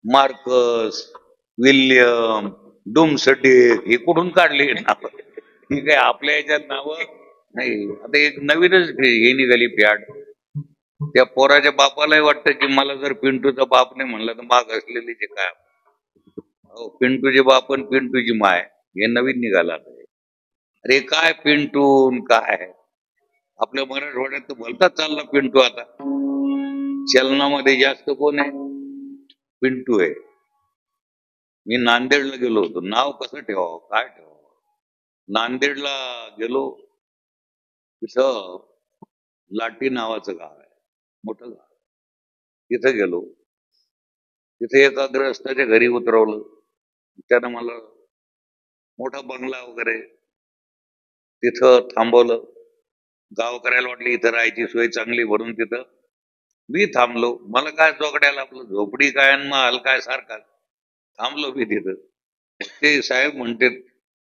मार्कस, विल्यम, डुमसटेक हे कुठून काढले नाव? ही काय आपल्या याच्यात नाव नाही. आता एक नवीनच हे निघाली फॅड. त्या पोराच्या बापालाही वाटतं की मला जर पिंटूचा बाप नाही म्हणला तर माग असलेली जे काय हो पिंटूचे बाप आणि पिंटूची माय हे नवीन निघाला. अरे काय पिंटू काय आपल्या मराठवाड्यात तर बोलतात चालला पिंटू. आता चलनामध्ये जास्त कोण आहे? पिंटू आहे. मी नांदेडला गेलो होतो. नाव कसं ठेवावं काय ठेवावं? नांदेडला गेलो. तिथं लाटी नावाचं गाव आहे, मोठं गाव. तिथं गेलो. तिथे एका ग्रस्ताच्या घरी उतरवलं. त्यानं मला मोठा बंगला वगैरे तिथं थांबवलं. गावकऱ्याला वाटलं इथं राहायची सोय चांगली म्हणून तिथं मी थांबलो. मला काय जोगड्याला आपलं झोपडी काय आणि महाल काय सारखा. थांबलो मी तिथं. ते साहेब म्हणते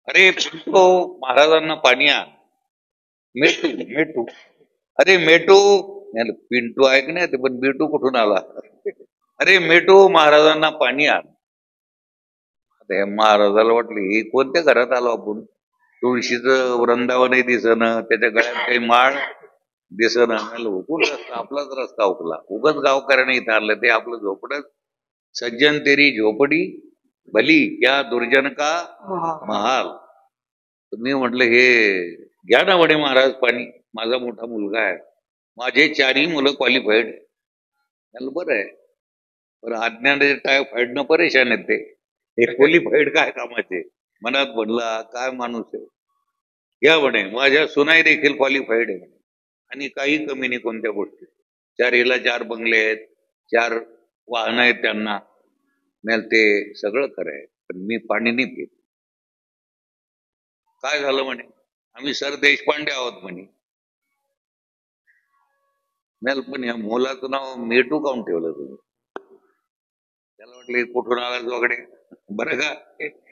अरे पिंटू महाराजांना पाणी आण. मेटू मेटू अरे मेटू. पिंटू ऐक नाही ते पण मेटू कुठून आला? अरे मेटू महाराजांना पाणी आण. आता महाराजाला वाटलं हे कोणत्या घरात आलो आपण? तुळशीचं वृंदावनही दिसणं, त्याच्या गळ्यात काही माळ दिसणं. हुकून रस्ता आपलाच रस्ता हुकला. उगच गावकऱ्याने इथं आणलं. ते आपलं झोपडत सज्जन तेरी झोपडी भली क्या दुर्जन का महाल. मी म्हटलं हे घ्या ना म्हणे महाराज पाणी. माझा मोठा मुलगा आहे, माझे चारही मुलं क्वालिफाईड. त्याला बरं आहे पण अज्ञानाचे टायफॉइड न परेशान आहेत ते क्वालिफाईड काय कामाचे. मनात म्हणला काय माणूस आहे. या म्हणे माझ्या सुनाई देखील क्वालिफाईड आहे आणि काही कमी नाही कोणत्या गोष्टी. चारीला 4 बंगले आहेत, 4 वाहनं आहेत त्यांना. नाही ते सगळं खरं आहे पण मी पाणी नाही पित. काय झालं म्हणे आम्ही सर देशपांडे आहोत म्हणे. नाही पण या मुलाचं नाव मेटू काऊन ठेवलं तुम्ही? त्याला वाटलं कुठून आला जोगडे. बरं का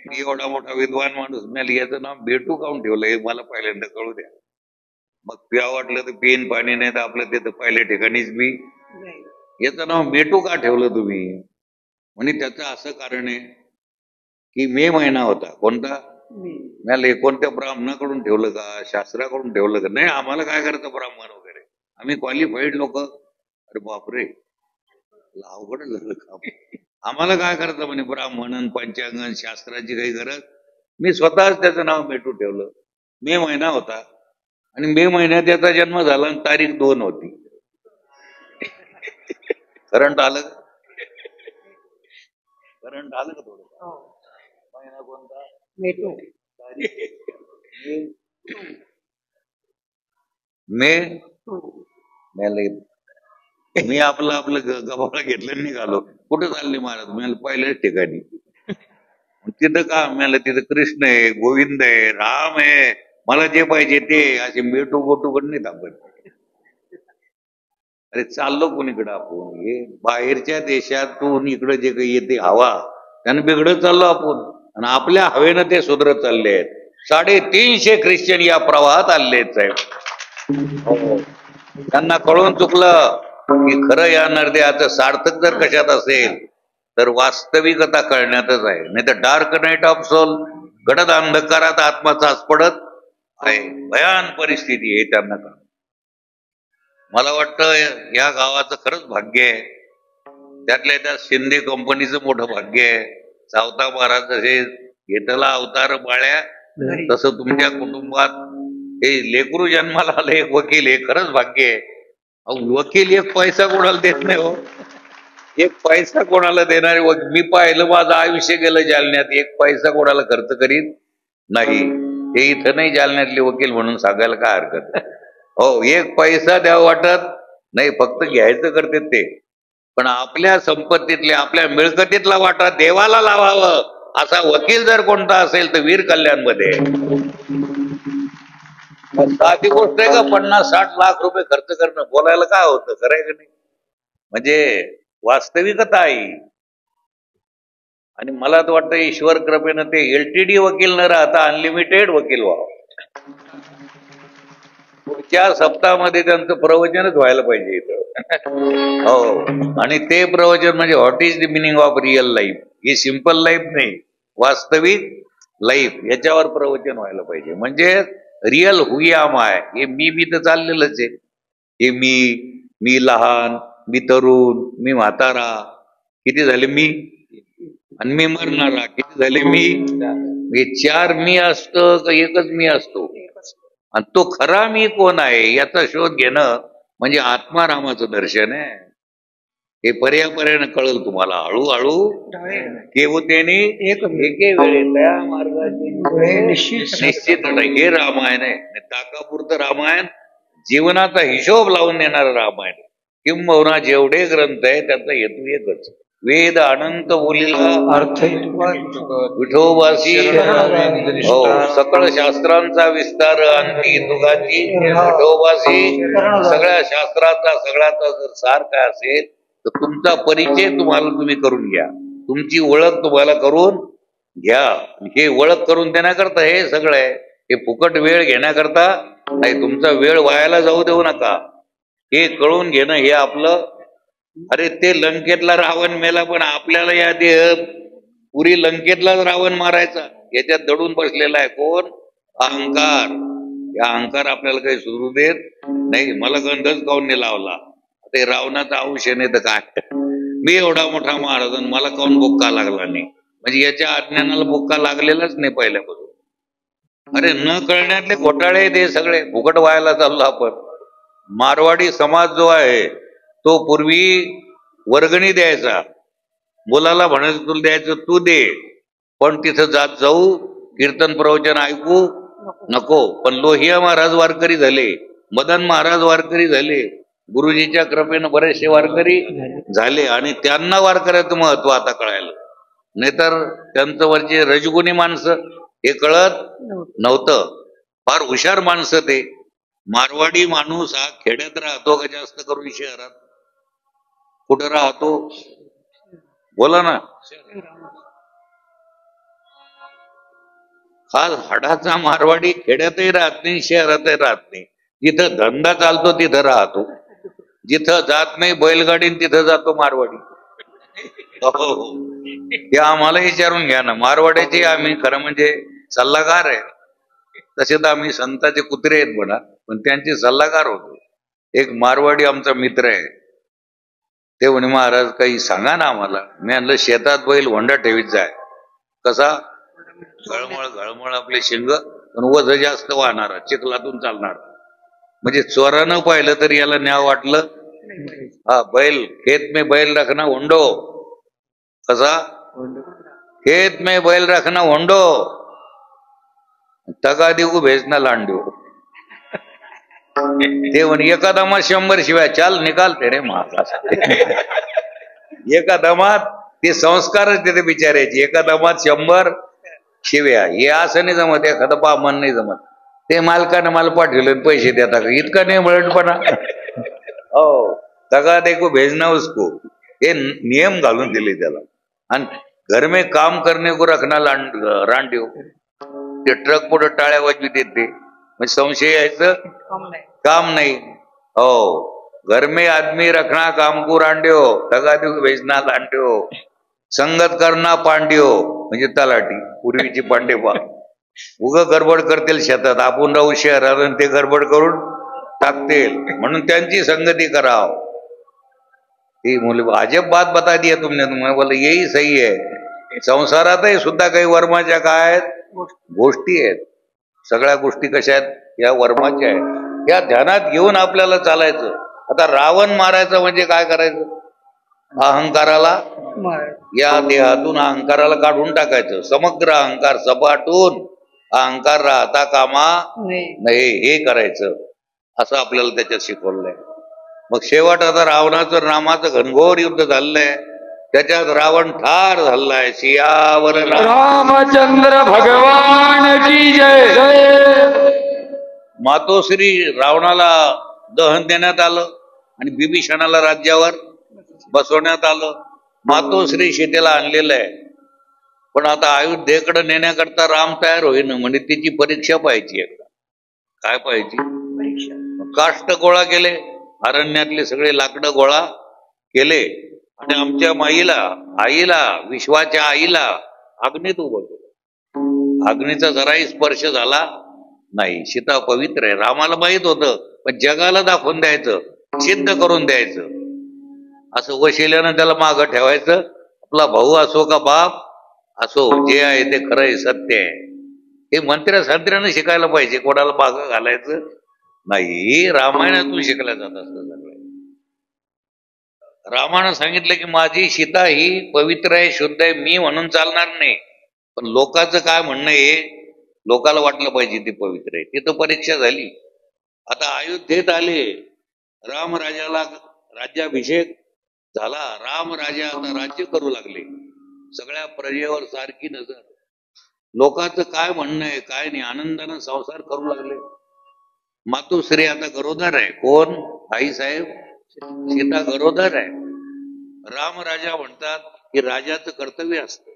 मी एवढा मोठा विद्वान माणूस मी याचं नाव बेटू काऊन ठेवलं हे मला पहिल्यांदा कळू द्या. मग पिया वाटलं तर पेन पाणी नाही तर आपलं तिथं पहिल्या ठिकाणीच मी. याचं नाव बेटू का ठेवलं तुम्ही? म्हणजे त्याचं असं कारण आहे की मे महिना होता. कोणता? मला कोणत्या ब्राह्मणाकडून ठेवलं का शास्त्राकडून ठेवलं का? नाही आम्हाला काय करायचं ब्राह्मण वगैरे, आम्ही क्वालिफाईड लोक. अरे बापरे अवघड झालं काम. आम्हाला काय करायचं म्हणे ब्राह्मण पंचांगण शास्त्राची काही गरज. मी स्वतःच त्याचं नाव मेटू ठेवलं. मे महिना होता आणि मे महिन्यात त्याचा जन्म झाला आणि तारीख 2 होती. करंट आलं का? करंट आलं का थोडं? महिना कोणता? मेटू. मे मी आपलं गव्हाला घेतलं निघालो. कुठं चालले महाराज? मी पहिल्याच ठिकाणी. तिथं का? मला तिथं कृष्ण आहे, गोविंद आहे, राम आहे, मला जे पाहिजे ते. असे मेटू गोटू कडे नाही आपण. अरे चाललो कोणीकडे आपण? हे बाहेरच्या देशातून इकडं जे काही येते हवा त्यानं बिघडत चाललो आपण आणि आपल्या हवेनं ते सुधरत चालले आहेत. 350 ख्रिश्चन या प्रवाहात आले आहेत साहेब. त्यांना कळून चुकलं की खरं या नरदेहाचं सार्थक जर कशात असेल तर वास्तविकता कळण्यातच आहे. नाही तर डार्क नाईट ऑफ सोल गडद अंधकारात आत्मा चाच पडत आहे. भयान परिस्थिती आहे त्यांना कळलं. मला वाटतं या गावाचं खरंच भाग्य आहे. त्यातल्या त्या शिंदे कंपनीचं मोठं भाग्य आहे. सावता महाराज जसे घेतला अवतार बाळ्या तसं तुमच्या कुटुंबात हे लेकरू जन्माला आलं एक वकील हे खरंच भाग्य आहे. वकील एक पैसा कोणाला देत नाही हो. एक पैसा कोणाला देणारे मी पाहिलं माझं आयुष्य गेलं जालन्यात. एक पैसा कोणाला खर्च करीत नाही. हे इथं नाही जालन्यातले वकील म्हणून सांगायला काय हरकत. हो एक पैसा द्यावा वाटत नाही, फक्त घ्यायचं करते ते. पण आपल्या संपत्तीतले आपल्या मिळकतीतला वाटा देवाला लावावं असा वकील जर कोणता असेल तर वीर कल्याणमध्ये. साधी गोष्ट आहे का 50-60 लाख रुपये खर्च करणं? बोलायला काय होतं? करायचं नाही म्हणजे वास्तविकता आहे. आणि मला तर वाटतं ईश्वर कृपेनं ते LTD वकील न राहता अनलिमिटेड वकील व्हावं. पुढच्या सप्ताहामध्ये त्यांचं प्रवचनच व्हायला पाहिजे इथं. हो, आणि ते प्रवचन म्हणजे what is the meaning of real life. He simple life नाही, वास्तविक लाईफ, याच्यावर प्रवचन व्हायला पाहिजे. म्हणजे रिअल हुई आम आहे. हे मी तर चाललेलंच आहे. हे मी लहान, मी तरुण, मी म्हातारा, किती झाले मी, आणि मी मरणारा किती झाले मी. हे चार मी असतं का एकच मी असतो, आणि तो खरा मी कोण आहे याचा शोध घेणं म्हणजे आत्मारामाचं दर्शन आहे. हे पर्यापर्यानं कळलं तुम्हाला हळूहळू. केवतेने एके वेळे त्या मार्गाचे निश्चित हे रामायण आहे. ताकापुरतं रामायण, जीवनाचा हिशोब लावून देणारं रामायण. किंबहुना जेवढे ग्रंथ आहे त्याचा हेतू एकच, वेद अनंत बोलीला अर्थ विठोबासी. हो, सकळ शास्त्रांचा विस्तार अंती तुगाची विठोबासी. सगळ्या शास्त्राचा सगळ्याचा जर सार काय असेल तर तुमचा परिचय तुम्ही करून घ्या, तुमची ओळख तुम्हाला करून घ्या. हे ओळख करून देण्याकरता हे सगळं आहे. हे फुकट वेळ घेण्याकरता नाही, तुमचा वेळ वायाला जाऊ देऊ नका. हे कळून घेणं हे आपलं. अरे ते लंकेतला रावण मेला, पण आपल्याला या देह पुरी लंकेतलाच रावण मारायचा, याच्यात दडून बसलेला आहे कोण, अहंकार. या अहंकार आपल्याला काही सुरू देत नाही. मला गंधच काऊन नाही लावला, ते रावणाचा अंश नाही तर काय. मी एवढा मोठा महाराज, मला काऊन बुक्का लागला नाही, म्हणजे याच्या अज्ञानाला बुक्का लागलेलाच नाही पहिल्यापासून. अरे न कळण्यातले घोटाळे ते सगळे फुकट व्हायला चाललो आपण. मारवाडी समाज जो आहे तो पूर्वी वर्गणी द्यायचा, मुलाला म्हणायचं तुला द्यायचं तू दे, पण तिथं जात जाऊ कीर्तन प्रवचन ऐकू नको. पण लोहिया महाराज वारकरी झाले, मदन महाराज वारकरी झाले, गुरुजीच्या कृपेनं बरेचसे वारकरी झाले, आणि त्यांना वारकऱ्याचं महत्व आता कळायला. नाहीतर त्यांचं वरचे रजगुणी माणसं हे कळत नव्हतं. फार हुशार माणसं ते. मारवाडी माणूस हा खेड्यात राहतो का जास्त करून शहरात? कुठं राहतो बोला ना. हा हाडाचा मारवाडी खेड्यातही राहत नाही, शहरातही राहत नाही. जिथं धंदा चालतो तिथं राहतो, जिथं जात नाही बैलगाडीन तिथं जातो मारवाडी. हो, हे आम्हाला विचारून घ्या ना. मारवाड्याचे आम्ही खरं म्हणजे सल्लागार आहे. तसे तर आम्ही संताचे कुत्रे आहेत म्हणा, पण त्यांचे सल्लागार होतो. एक मारवाडी आमचा मित्र आहे, ते म्हणे महाराज काही सांगा ना आम्हाला. मी म्हणलं शेतात बैल होंडा ठेवीत जाय, कसा घळमळ घळमळ आपले शिंग, पण वज जास्त वाहणारा, चिखलातून चालणार. म्हणजे चोरानं पाहिलं तरी याला न्याव वाटलं. हा बैल, खेत में बैल रखना होंडो, कसा खेत में बैल रखना होंडो, तगा देऊ भेजना लांडो. ते म्हणे एका दमात 100 शिवाय चाल निकालते रे महाराज. एका दमात ते संस्कारच तिथे बिचारायचे. एका दमात 100 शिव्या. हे असं नाही जमत, एखादं पामन नाही जमत. ते मालकानं मला पाठवलं पैसे देता का, इतका नाही मिळतपणा. हो, तगा देखो भेजना उसको, हे नियम घालून दिले त्याला. आणि घर में काम करने को रखना रांडियो. ते ट्रक पुढे टाळ्या वाजवी देते, म्हणजे संशय यायचं काम नाही. हो, घर में आदमी रखना काम को रांड्यो, तगा देखो भेजना लांड्यो, संगत करना पांड्यो, म्हणजे तलाठी पूर्वीची पांडेपा. उग गडबड करतील शेतात, आपण राहू शहरात, ते गडबड करून टाकतील, म्हणून त्यांची संगती कराव. ती मुले अजब बात बता दिया तुमने. तुम्हाला बोला यही सही आहे. संसारातही सुद्धा काही वर्माच्या काय आहेत गोष्टी आहेत. सगळ्या गोष्टी कशा आहेत, या वर्माच्या आहेत. या ध्यानात घेऊन आपल्याला चालायचं. आता रावण मारायचं म्हणजे काय करायचं, अहंकाराला या देहातून अहंकाराला काढून टाकायचं. समग्र अहंकार सपाटून अहंकार राहता कामा नाही, हे करायचं. असं आपल्याला त्याच्यात शिकवलंय. मग शेवट आता रावणाचं रामाचं घनघोर युद्ध झालंय. त्याच्यात रावण ठार झालाय. सियावर रामचंद्र भगवान की जय. मातोश्री रावणाला दहन देण्यात आलं आणि बिभीषणाला राज्यावर बसवण्यात आलं. मातोश्री सीतेला आणलेलं आहे, पण आता अयोध्येकडे नेण्याकरता राम तयार होईन. म्हणजे तिची परीक्षा पाहिजे. एकदा काय पाहिजे, काष्ट गोळा केले, अरण्यातले सगळे लाकडं गोळा केले आणि आमच्या माईला, आईला, विश्वाच्या आईला अग्नीत उभं केलं. अग्नीचा जराही स्पर्श झाला नाही. सीता पवित्र आहे. रामाला माहित होतं, पण जगाला दाखवून द्यायचं, सिद्ध करून द्यायचं. असं वशिल्यानं त्याला मागं ठेवायचं. आपला भाऊ असो का बाप असो, जे आहे ते खरं आहे, सत्य आहे. हे मंत्र्यानं शिकायला पाहिजे, कोणाला मागं घालायचं नाही. रामायणातून शिकल्या जात असतं सगळं. रामानं सांगितलं की माझी सीता ही पवित्र आहे, शुद्ध आहे, मी म्हणून चालणार नाही. पण लोकांचं काय म्हणणं आहे, लोकाला वाटलं पाहिजे ती पवित्र आहे. तिथं परीक्षा झाली. आता अयोध्येत आले, रामराजाला राज्याभिषेक झाला. रामराजा आता राज्य करू लागले. सगळ्या प्रजेवर सारखी नजर. लोकांचं काय म्हणणं आहे काय नाही, आनंदानं संसार करू लागले. मातोश्री आता गरोदर आहे. कोण? आईसाहेब सीता गरोदर आहे. रामराजा म्हणतात की राजाचं कर्तव्य असतं,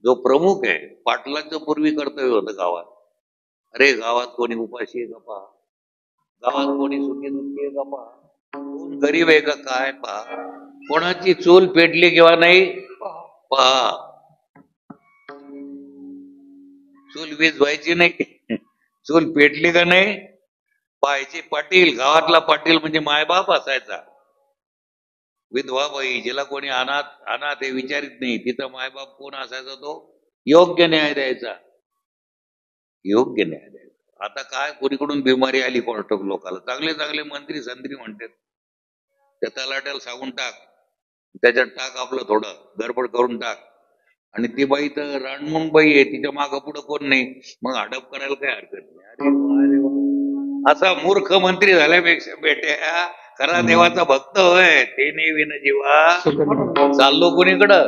जो प्रमुख आहे, पाटलाचं पूर्वी कर्तव्य होतं गावात. अरे गावात कोणी उपाशी आहे का पहा, गावात कोणी सुखी दुःखी आहे का पहा, कोण गरीब आहे का काय पहा, कोणाची चूल पेटली किंवा नाही पहा. चूल वीज व्हायची नाही, चूल पेटली का नाही पाहायची. पाटील, गावातला पाटील म्हणजे मायबाप असायचा. विधवा बाई, जिला कोणी अनाथ हे विचारित नाही, तिचा मायबाप कोण असायचा? तो योग्य न्याय द्यायचा, योग्य न्याय द्यायचा. आता काय कोणीकडून बिमारी आली कोणटक लोकाला. चांगले चांगले मंत्री संत्री म्हणतात, त्या तलाट्याला सांगून टाक, त्याच्यात टाक आपलं थोडं गडबड करून टाक. आणि ती बाई तर रणमुंग बाई आहे, तिच्या मागं पुढं कोण नाही, मग हडप करायला काय हरकत नाही. अरे वा, अरे वा. असा मूर्ख मंत्री झाल्यापेक्षा बेट्या खरा देवाचा भक्त होय, ते नाही विन जीवा चाललो कोणीकडं.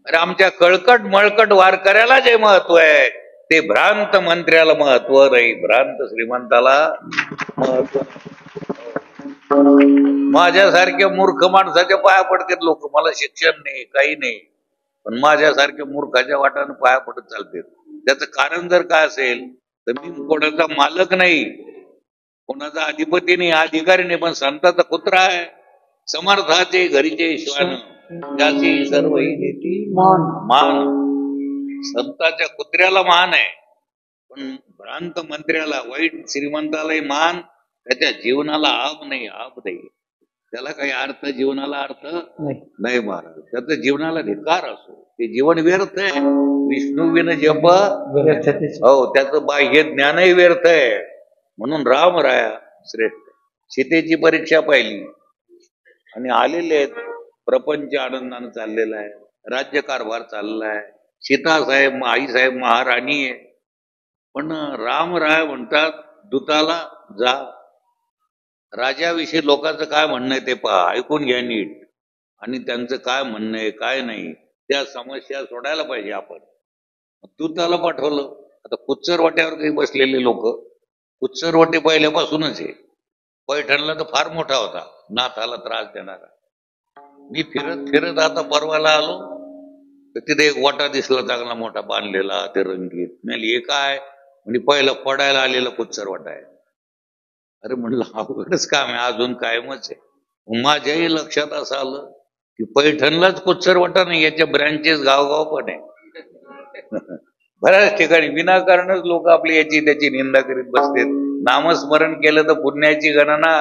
अरे आमच्या कळकट मळकट वारकऱ्याला जे महत्व आहे ते भ्रांत मंत्र्याला महत्व नाही, भ्रांत श्रीमंताला महत्व. माझ्यासारख्या मूर्ख माणसाच्या पाया पडतात लोक. मला शिक्षण नाही, काही नाही, पण माझ्यासारख्या मूर्खाच्या वाटानं पाया पडत चालतात. त्याचं कारण जर काय असेल तर मी कोणाचा मालक नाही, कोणाचा अधिपती नाही, अधिकारी नाही, पण संताचा कुत्रा आहे. समर्थाचे घरीचे श्वान, त्याची सर्व मान. संताच्या कुत्र्याला मान आहे, पण भ्रांत मंत्र्याला, वाईट श्रीमंतालाही मान. त्याच्या जीवनाला आब नाही, आब नाही. त्याला काही अर्थ, जीवनाला अर्थ नाही महाराज. त्याचं जीवनाला धिकार असो, ते जीवन व्यर्थ आहे. विष्णू विन जप, हो, त्याचं बाह्य ज्ञानही व्यर्थ आहे. म्हणून रामराया श्रेष्ठ. सीतेची परीक्षा पाहिली आणि आलेले आहेत. प्रपंच आनंदानं चाललेला आहे, राज्यकारभार चाललेला आहे. सीतासाहेब, आईसाहेब महाराणी आहे. पण रामराया म्हणतात दूताला जा, राजाविषयी लोकांचं काय म्हणणं आहे ते पहा, ऐकून घ्या नीट. आणि त्यांचं काय म्हणणं आहे काय नाही, त्या समस्या सोडायला पाहिजे आपण. दूताला पाठवलं. आता कुच्चर वाट्यावर काही बसलेले लोक, कुच्चर वाटे पहिल्यापासूनच आहे. पैठणला तर फार मोठा होता, नाथाला त्रास देणारा. मी फिरत फिरत आता परवाला आलो तर तिथे एक वाटा दिसला चांगला मोठा बांधलेला, ते रंगीत. मी हे काय म्हणजे पहिलं पडायला आलेला कुच्चर वाटा आहे. अरे म्हणलं अवघडच काम आहे, अजून कायमच आहे. माझ्याही लक्षात असं आलं की पैठणलाच कुच्चर वाटा नाही, याच्या ब्रँचेस गावगाव पण आहे. बऱ्याच ठिकाणी विनाकारणच लोक आपली याची त्याची निंदा करीत बसतात. नामस्मरण केलं तर पुण्याची गणना,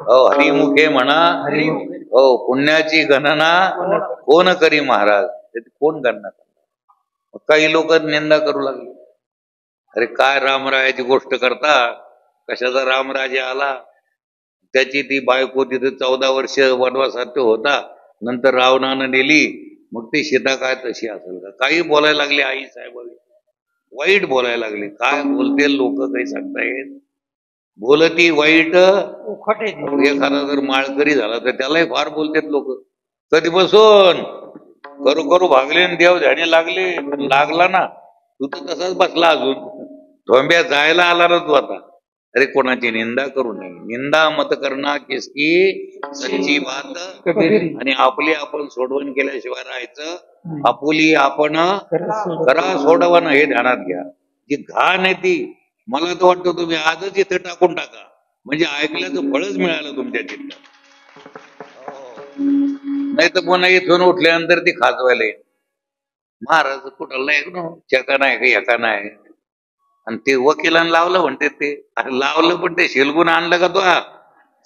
हो हरिमुखे म्हणा, हो पुण्याची गणना कोण करी महाराज, कोण गणना करणार. काही लोक निंदा करू लागले. अरे काय रामरायाची गोष्ट करता, कशाचा रामराजा आला, त्याची ती बायको तिथे 14 वर्ष वनवासात होता, नंतर रावणानं नेली. मग ती सीता काय तशी असेल का? काही बोलायला लागले आई साहेबांनी, वाईट बोलायला लागले. काय बोलते लोक काही सांगता येत. बोलती वाईट, एखादा जर माळकरी झाला तर त्यालाही फार बोलतात लोक. कधीपासून करू करू भागले आणि देव झाणे लागले, लागला ना तू तर तसाच बसला अजून, धोंब्या जायला आला ना तू आता. अरे कोणाची निंदा करू नये. निंदा मत करणा किसकी सच्ची बात, आणि आपली आपण सोडवण केल्याशिवाय राहायचं. आपुली आपण करा सोडवण, हे ध्यानात घ्या. जी घाण आहे ती मला तर वाटतं तुम्ही आजच इथे टाकून टाका, म्हणजे ऐकल्याचं फळच मिळालं तुमच्या चित्तात. नाही तर पुन्हा इथून उठल्यानंतर ती खाजवायला येईल. महाराज कुठं नाही चका नाही का एका नाही. आणि ते वकिलांना लावलं म्हणते ते, अरे लावलं पण ते शेलगुण आणलं का तो?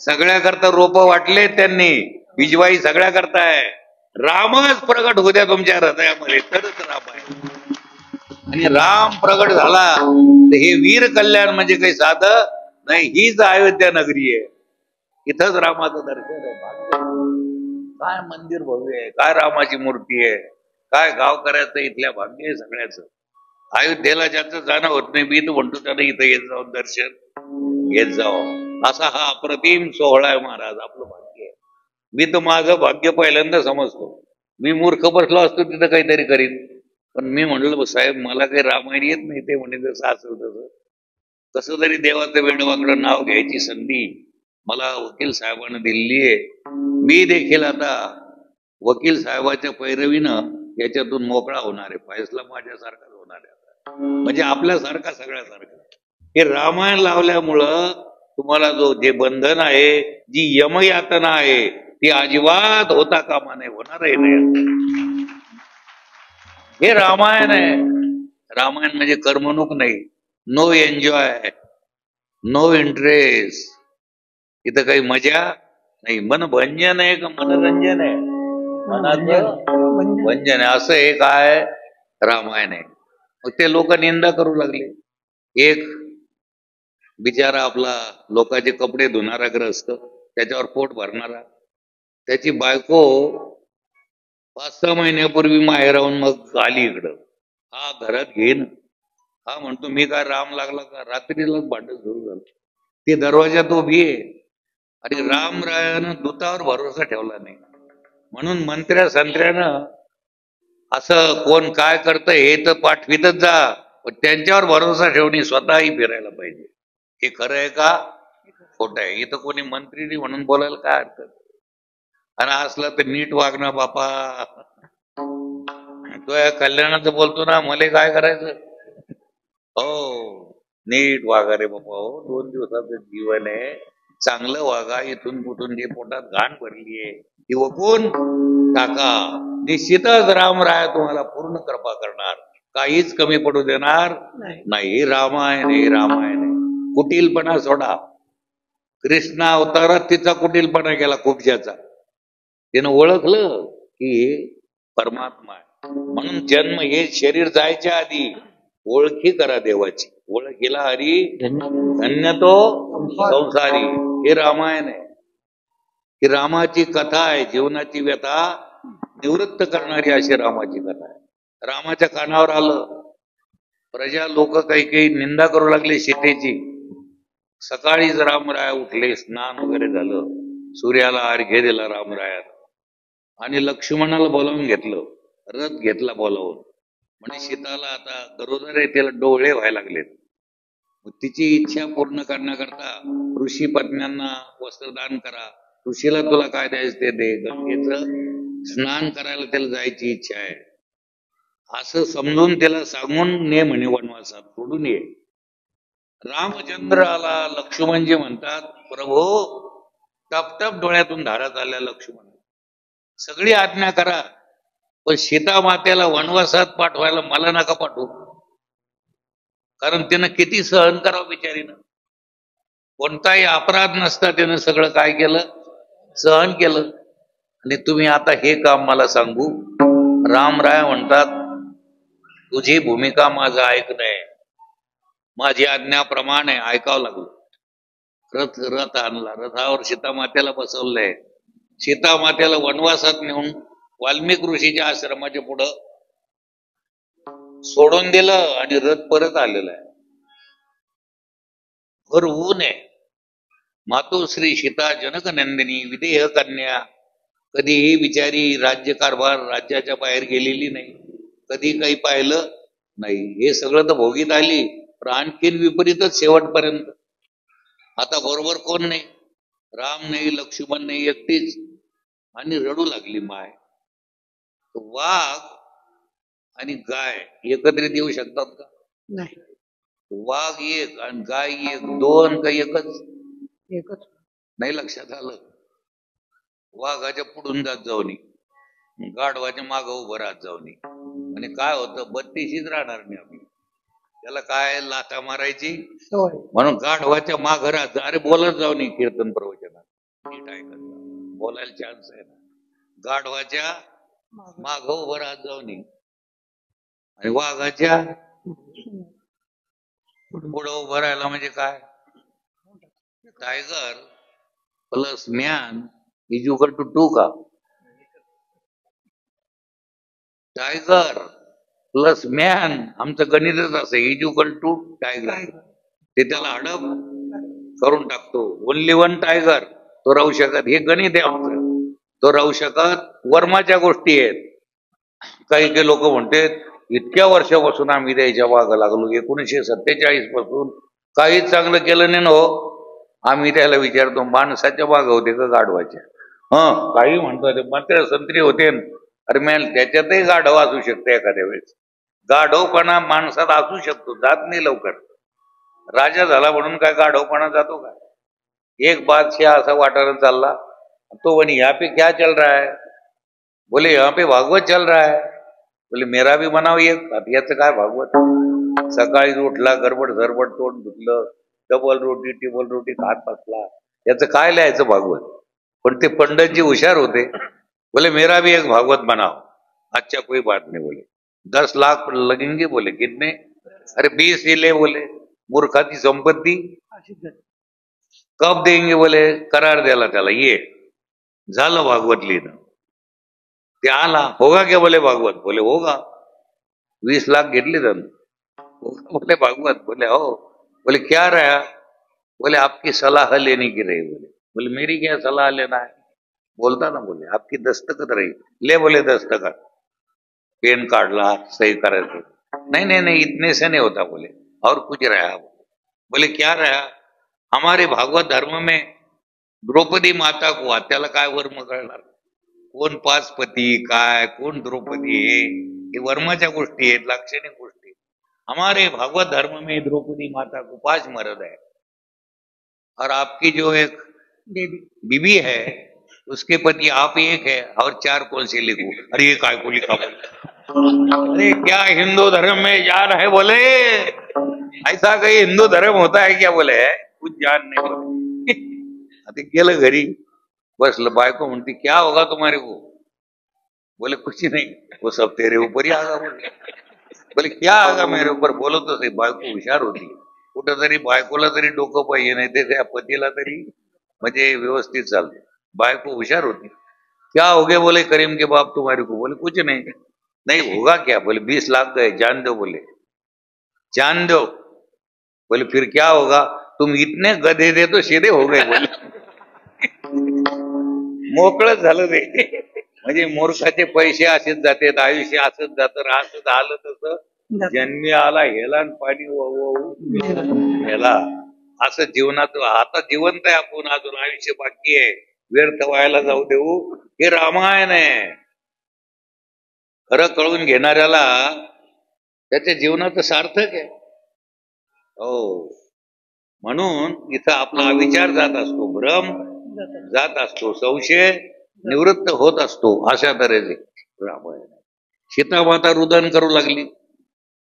सगळ्या करता रोप वाटले त्यांनी, बिजवाई सगळ्या करताय. रामच प्रगट होऊ द्या तुमच्या हृदयामध्ये तरच राम आहे. आणि राम प्रगट झाला तर हे वीर कल्याण म्हणजे काही साधं नाही, हीच अयोध्या नगरी आहे. इथंच रामाचं दर्शन आहे. काय मंदिर भव्य आहे, काय रामाची मूर्ती आहे, काय गावकऱ्याचं इथल्या भाग्य आहे सगळ्याचं. अयोध्येला ज्याचं जाणं होत नाही, मी तर म्हणतो त्यानं इथं येत जाऊन दर्शन घेत जावं. असा हा अप्रतिम सोहळा आहे महाराज, आपलं भाग्य आहे. मी तर माझं भाग्य पहिल्यांदा समजतो. मी मूर्ख बसलो असतो तिथं काहीतरी करीन, पण मी म्हणलं साहेब मला काही रामायण येत नाही. ते म्हणे जसं असेल तसं, कसं तरी देवाचं वेडवाकडं नाव घ्यायची संधी मला वकील साहेबांना दिलेली आहे. मी देखील आता वकील साहेबाच्या पैरवीनं याच्यातून मोकळा होणार आहे. फैसला माझ्यासारखाच होणार आहे आता, म्हणजे आपल्यासारखा सगळ्यासारखा. हे रामायण लावल्यामुळं तुम्हाला जे बंधन आहे, जी यमयातना आहे, ती अजिबात होता कामा नये, होणारही नाही. हे रामायण आहे. रामायण म्हणजे करमणूक नाही, नो एन्जॉय, नो इंटरेस्ट. इथं काही मजा नाही. मन भंजन आहे का मनोरंजन आहे? मनाचं भंजन आहे. असं हे काय रामायण आहे. मग ते लोक निंदा करू लागले. एक बिचारा आपला लोकांचे कपडे धुणारा ग्रस्त, त्याच्यावर पोट भरणारा, त्याची बायको 5-6 महिन्यापूर्वी माहेराहून मग आली इकडं. हा घरात घेईन, हा म्हणतो मी काय राम लागला का? रात्रीलाच भांडण सुरू झालं. ती दरवाजात उभी आहे. आणि रामरायानं दूतावर भरोसा ठेवला नाही, म्हणून मंत्र्या संत्र्यानं असं कोण काय करतं हे तर पाठवितच जा, पण त्यांच्यावर भरोसा ठेवणे स्वतःही फिरायला पाहिजे. हे खरं आहे का खोटं आहे? इथं कोणी मंत्री म्हणून बोलायला काय हरकत? आणि असलं तर नीट वागणं बापा. तो या कल्याणाचं बोलतो ना, मला काय करायचं? हो, नीट वागा रे बापा. हो, 2 दिवसाचं जीवन आहे, चांगलं वागा. इथून कुठून जे पोटात घाण भरलीये ती वकून टाका. निश्चितच रामराय तुम्हाला पूर्ण कृपा करणार, काहीच कमी पडू देणार नाही. हे रामायण, हे रामायण आहे. कुटीलपणा सोडा. कृष्ण अवतारात तिचा कुटीलपणा केला खूपशाचा. तिनं ओळखलं की हे परमात्मा आहे, म्हणून जन्म हे शरीर जायच्या आधी ओळखी करा देवाची. ओळखीला हरी धन्य तो संसारी. हे रामायण आहे. ही रामाची कथा आहे. जीवनाची व्यथा निवृत्त करणारी अशी रामाची कथा आहे. रामाच्या कानावर आलं, प्रजा लोक काही निंदा करू लागले सीतेची. सकाळीच रामराय उठले, स्नान वगैरे झालं, सूर्याला अर्घ्य दिला रामरायानं, आणि लक्ष्मणाला बोलावून घेतलं, रथ घेतला बोलावून. म्हणजे सीताला आता गरोदर आहे, त्याला डोळे व्हायला लागलेत. तिची इच्छा पूर्ण करण्याकरता ऋषी पत्न्यांना वस्त्रदान करा, ऋषीला तुला काय द्यायचं ते दे, गंगेचं स्नान करायला त्याला जायची इच्छा आहे, असं समजून त्याला सांगून ने म्हणे वनवासात, सोडून ये. रामचंद्र आला. लक्ष्मणजी म्हणतात, प्रभो टपटप डोळ्यातून धारा चालल्या लक्ष्मण, सगळी आज्ञा करा, पण सीता मातेला वनवासात पाठवायला मला नका पाठवू. कारण त्यानं किती सहन करावं बिचारीनं. कोणताही अपराध नसता त्यानं सगळं काय केलं, सहन केलं. आणि तुम्ही आता हे काम मला सांगू? रामराय म्हणतात, तुझी भूमिका माझं ऐकणं आहे, माझी आज्ञाप्रमाणे ऐकावं लागलं. रथ आणला, रथावर सीता मातेला बसवलंय. सीता मातेला वनवासात नेऊन वाल्मिक ऋषीच्या आश्रमाच्या पुढं सोडून दिलं आणि रथ परत आलेला आहे. भर ऊन आहे. मातोश्री सीता जनक नंदिनी विदेह कन्या, कधीही बिचारी राज्यकारभार राज्याच्या बाहेर गेलेली नाही, कधी काही पाहिलं नाही. हे सगळं तर भोगीत आली, पण आणखीन विपरीतच शेवटपर्यंत. आता बरोबर कोण नाही, राम नाही, लक्ष्मण नाही, एकटीच. आणि रडू लागली माय. वाघ आणि गाय एकत्रित येऊ शकतात का? नाही. वाघ एक आणि गाय एक, दोन का एकच एकच. नाही लक्षात आलं. वाघाच्या पुढून जात जाऊनी, गाढवाच्या माग उभं राहत जाऊनी. आणि काय होतं, बत्तीशीच राहणार नाही आपली. त्याला काय लाथा मारायची सवय. म्हणून गाढवाच्या माग राहत. अरे बोलत जाऊनी कीर्तन प्रवचनात, नीट ऐकत जा. बोलायला चान्स आहे ना. गाढवाच्या माग उभं राहत जाऊनी आणि वाघाच्या पुढं उभं राहायला म्हणजे काय, tiger plus man is equal to 2 का. टायगर प्लस मॅन आमचं गणितच असं, इज इक्वल टू टायगर. ते त्याला हडप करून टाकतो. ओनली वन टायगर, तो राहू शकत. हे गणित आहे आमचं. तो राहू शकत. वर्माच्या गोष्टी आहेत. काही काही लोक म्हणतात इतक्या वर्षापासून आम्ही द्यायच्या मागं लागलो, 1947 पासून काहीच चांगलं केलं नाही ना हो. आम्ही त्याला विचारतो माणसाच्या मागं होते का गाढवाच्या. काही म्हणतो ते मात्र संत्री होते. अरे मॅन त्याच्यातही गाढव असू शकते एखाद्या वेळेस. गाढवपणा माणसात असू शकतो, जात नाही लवकर. राजा झाला म्हणून काय गाढवपणा जातो का. एक बादशाह असा वाटायला चालला, तो म्हणे यहाँ पे क्या चल रहा है. बोले यहाँ पे भागवत चल रहा है. बोले मेरा भी बनाव एक. आता याचं काय भागवत. सकाळी उठला, गडबड झरबड तोंड धुतलं, डबल रोटी टिबल रोटी खात बसला. याचं काय लिहायचं भागवत. पण ते पंडितजी हुशार होते. बोले मेरा भी एक भागवत बनाओ. अच्छा कोई बात नहीं. बोले 10 लाख लगेंगे. बोले कितने. अरे 20 ही ले. बोले मूर्खाची संपत्ती कब देंगे. बोले करार द्याला त्याला. ये झालं भागवत लिहिणं. ते आला. होगा क्या. बोले भागवत. बोले होगा. 20 लाख घेतले त्यानं. बोले भागवत. बोले हो. बोले क्या रहा. बोले आपकी सलाह लेने की रही. बोले मेरी क्या सलाह लेना है. बोलता ना. बोले आपकी दस्तखत रही. ले. बोले दस्तखत. पेन काढला, सही करायचं. नहीं नहीं नहीं इतने से नहीं होता. बोले और कुछ रहा. बोले क्या रहा. हमारे भागवत धर्म में द्रौपदी माता को. त्याला काय वर्म कळणार. कोण पाचपती काय, कोण द्रौपदी आहे, हे वर्माच्या गोष्टी आहेत, लाक्षणिक गोष्टी. हमारे भागवत धर्म में द्रौपदी माता को 5 मर्द है और आपकी जो एक बीबी है उसके पति आप एक है और 4 कौन से लिखू. अरे ये काय को लिखा. अरे क्या हिंदू धर्म में यार है. बोले ऐसा कहीं हिंदू धर्म होता है क्या. बोले कुछ जान नहीं. बोले आता गेलं घरी बसलं. बायको म्हणती क्या होगा तुम्हारे को. बोले कुछ नहीं, वो सब तेरे ऊपर ही आगा. बोले क्या आगा मेरे ऊपर. बोलो तो सही. बायको हुशार होती. कुठं तरी बायकोला तरी डोकं पाहिजे, नाही ते त्या पतीला तरी म्हणजे व्यवस्थित चालते. बायको हुशार होती. क्या हो गया. बोले करीम के बाप तुम्हारे को. बोले कुछ नहीं. नहीं होगा क्या. बोले 20 लाख गए, जान दो. बोले जान दो. बोले फिर क्या होगा. तुम इतने गधे थे तो सीधे हो गए. बोले मोकळच झालं ते. म्हणजे मूर्खाचे पैसे असेच जातात, आयुष्य असंच जातं. असं झालं तसं जन्मी आला हेला आणि पाणी हेला. असं जीवनात. आता जिवंत आहे आपण, अजून आयुष्य बाकी आहे. व्यर्थ व्हायला जाऊ देऊ. हे रामायण आहे. खरं कळून घेणाऱ्याला त्याच्या जीवनाचं सार्थक आहे. हो म्हणून इथं आपला विचार जात असतो, भ्रम जात असतो, संशय निवृत्त होत असतो. अशा तऱ्हेचे रामायण. सीतामाता रुदन करू लागली.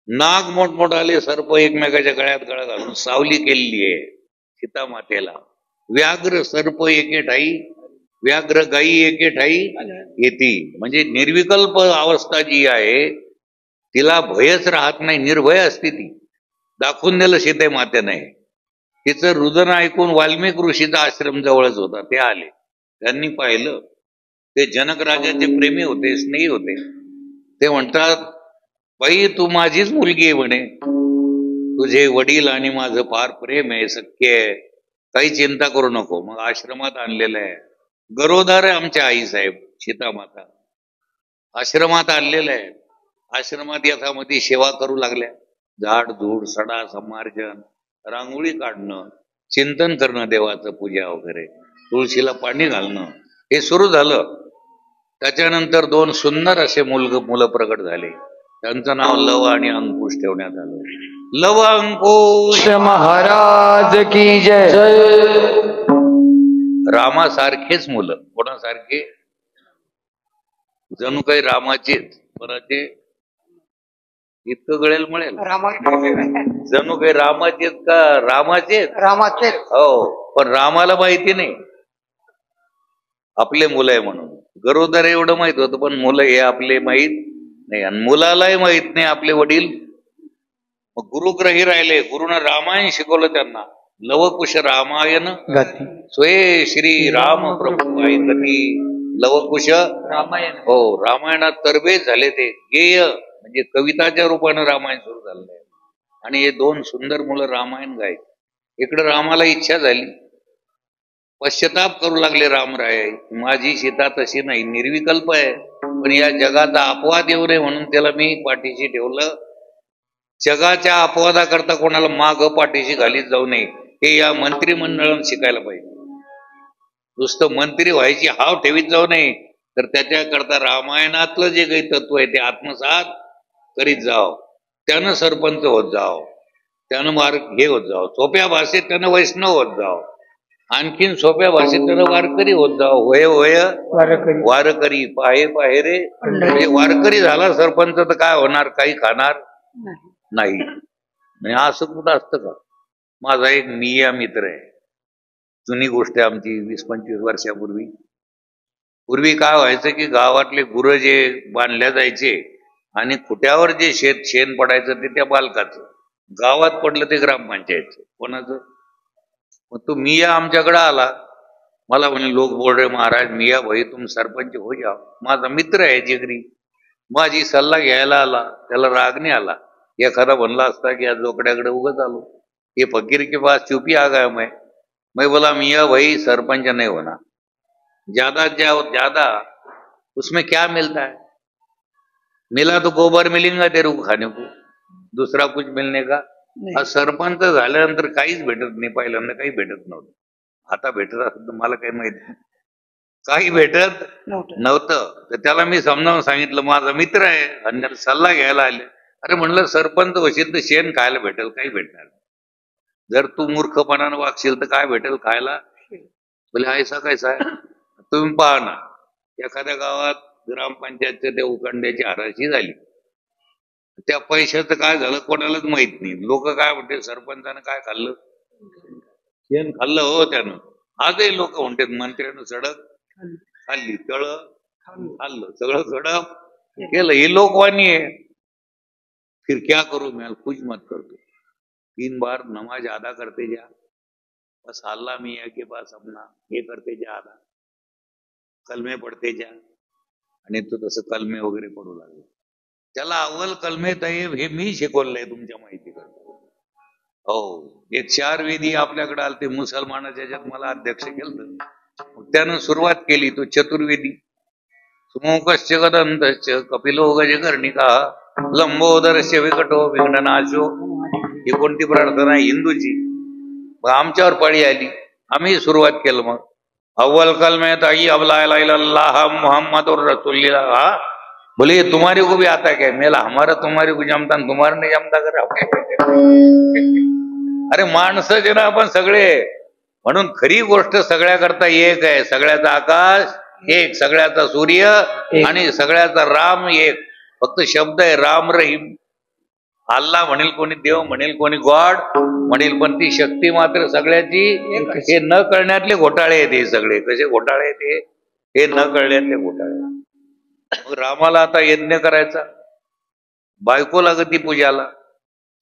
नाग मोठमोठाले सर्प एकमेकाच्या गळ्यात गळा घालून सावली केलेली आहे सीतामातेला. व्याघ्र सर्प एके ठाई, व्याघ्र गाई एके ठाई येती. म्हणजे निर्विकल्प अवस्था जी आहे तिला भयच राहत नाही, निर्भय असते ती. दाखवून दिलं सीते मातेने. तिचं रुदन ऐकून वाल्मिक ऋषीचा आश्रम जवळच होता. ते आले, त्यांनी पाहिलं. ते जनक राजाचे प्रेमी होते, स्नेही होते. ते म्हणतात बाई तू माझीच मुलगी आहे म्हणे. तुझे वडील आणि माझं फार प्रेम आहे, सख्य आहे, काही चिंता करू नको. मग आश्रमात आणलेलं आहे. गरोदर आहे आमच्या आईसाहेब सीतामाता. आश्रमात आणलेलं आहे. आश्रमात यथामती सेवा करू लागल्या. झाड झूड सडा समार्जन, रांगोळी काढणं, चिंतन करणं, देवाचं पूजा वगैरे, तुळशीला पाणी घालणं, हे सुरू झालं. त्याच्यानंतर 2 सुंदर असे मुलं प्रगट झाले. त्यांचं नाव लव आणि अंकुश ठेवण्यात आलं. लव अंकुश महाराज की जय. रामासारखेच मुलं. कोणासारखे? जणू काही रामाचेच. कोणाचे? इतकं गळेल मिळेल. जणू काही रामाचेच का? रामाचे. हो, पण रामाला माहिती नाही आपले मुलं आहे म्हणून. गरोदर एवढं माहित होतं, पण मुलं हे आपले माहित नाही. आणि मुलालाही माहित नाही आपले वडील. मग गुरुग्रही राहिले. गुरुनं रामायण शिकवलं त्यांना. लवकुश रामायण गती स्वये श्री राम प्रभू ऐकती. लवकुश रामायण. हो, रामायणात तरबेज झाले ते. गेय म्हणजे कविताच्या रूपानं रामायण सुरू झालंय. आणि हे दोन सुंदर मुलं रामायण गायत. इकडे रामाला इच्छा झाली, पश्चाताप करू लागले रामराय. माझी सीता तशी नाही, निर्विकल्प आहे, पण या जगाचा अपवाद येऊ नये म्हणून त्याला मी पाठीशी ठेवलं. जगाच्या अपवादाकरता कोणाला माग पाठीशी घालीत जाऊ नये, हे या मंत्रिमंडळानं शिकायला पाहिजे. नुसतं मंत्री व्हायची हाव ठेवीत जाऊ नये, तर त्याच्याकरता रामायणातलं जे काही तत्व आहे ते आत्मसात करीत जाव. त्यानं सरपंच होत जाव, त्यानं मार्ग हे होत जाव. सोप्या भाषेत त्यानं वैष्णव होत जाव, आणखीन सोप्या भाषेत त्यानं वारकरी होत जाव. होय होय वारकरी, पाहे पाहे रे. म्हणजे वारकरी झाला सरपंच तर काय होणार? काही खाणार नाही. असं कुठं असतं का? माझा एक मिया मित्र आहे, जुनी गोष्ट आहे आमची, 20-25 वर्षापूर्वी. पूर्वी काय व्हायचं की गावातले गुरं जे बांधल्या जायचे आणि खुट्यावर जे शेण पडायचं ते त्या बालकाचं. गावात पडलं ते ग्रामपंचायतचं. कोणाचं? मग तो मिया आमच्याकडे आला. मला म्हणे, लोक बोल रे महाराज, मिया भाई तुम सरपंच हो जा. माझा मित्र आहे जिगरी, माझी सल्ला घ्यायला आला. त्याला राग नाही आला. एखादा म्हणला असता की या जोकड्याकडे उगत आलो, ये फकीर के पास चुपी आ गया मैं बोला मिया भाई सरपंच नहीं होना, ज्यादा उसमें क्या मिलता है? मिला तो गोबर मिलेगा तेरे को खाने को, दुसरा कुछ मिलने का. हा सरपंच झाल्यानंतर काहीच भेटत नाही. पहिल्यांदा काही भेटत नव्हतं. आता भेटत असत मला काही माहित नाही. काही भेटत नव्हतं. तर त्याला मी समजावून सांगितलं, माझा मित्र आहे आणि त्याला सल्ला घ्यायला आले. अरे म्हणलं, सरपंच होशील तर शेण खायला भेटेल, काही भेटणार नाही. जर तू मूर्खपणानं वागशील तर काय भेटेल खायला? बोले ऐसा कैसा आहे? तुम्ही पहा ना, एखाद्या गावात ग्रामपंचायतच्या त्या उखंड्याची हराशी झाली, त्या पैशाचं काय झालं कोणालाच माहित नाही. लोक काय म्हणते, सरपंचानं काय खाल्लं? शेण खाल्लं हो त्यानं. आजही लोक म्हणतात मंत्र्यानं सडक खाल्ली, तळ खाल्लं, सगळं सडक केलं. ही लोकवाणी आहे. फिर क्या करू, मैं कुछ मत करतो. 3 बार नमाज अदा करते जा, बस अल्लाह मियाँ के पास अपना हे करते जा, अदा कलमे पडते जा. आणि तो तसं कलमे वगैरे पडू लागले. त्याला अव्वल कलमे तय्यब हे मी शिकवलंय तुमच्या माहिती करतो. हो, एक 4 वेदी आपल्याकडे आलते मुसलमानाच्या, ज्याच्यात मला अध्यक्ष केलं. त्यानं सुरुवात केली तो चतुर्वेदी. सुमुखश्च गदंतश्च कपिलो गजकर्णिका लंबोदरस्य विकटो विघ्ननाशो. ही कोणती प्रार्थना आहे? हिंदूची. मग आमच्यावर पाळी आली, आम्ही सुरुवात केलं. मग अव्वल कलमे तय्यब ला इलाहा इल्लल्लाह मुहम्मदुर रसूलुल्लाह. बोले तुम्हारे को भी आता क्या? मेला हमारा तुम्हारे को जमता, तुम्हारा नाही जमता कर. अरे माणसं जे ना आपण सगळे, म्हणून खरी गोष्ट सगळ्याकरता एक आहे. सगळ्याचा आकाश एक, सगळ्याचा सूर्य आणि सगळ्याचा राम एक. फक्त शब्द आहे राम रहीम. अल्लाह म्हणेल कोणी, देव म्हणेल कोणी, गॉड म्हणेल, पण ती शक्ती मात्र सगळ्याची. हे न कळण्यातले घोटाळे आहेत. हे सगळे कसे घोटाळे आहेत? हे न कळण्यातले घोटाळे. मग रामाला आता यज्ञ करायचा, बायको लागती पूजाला.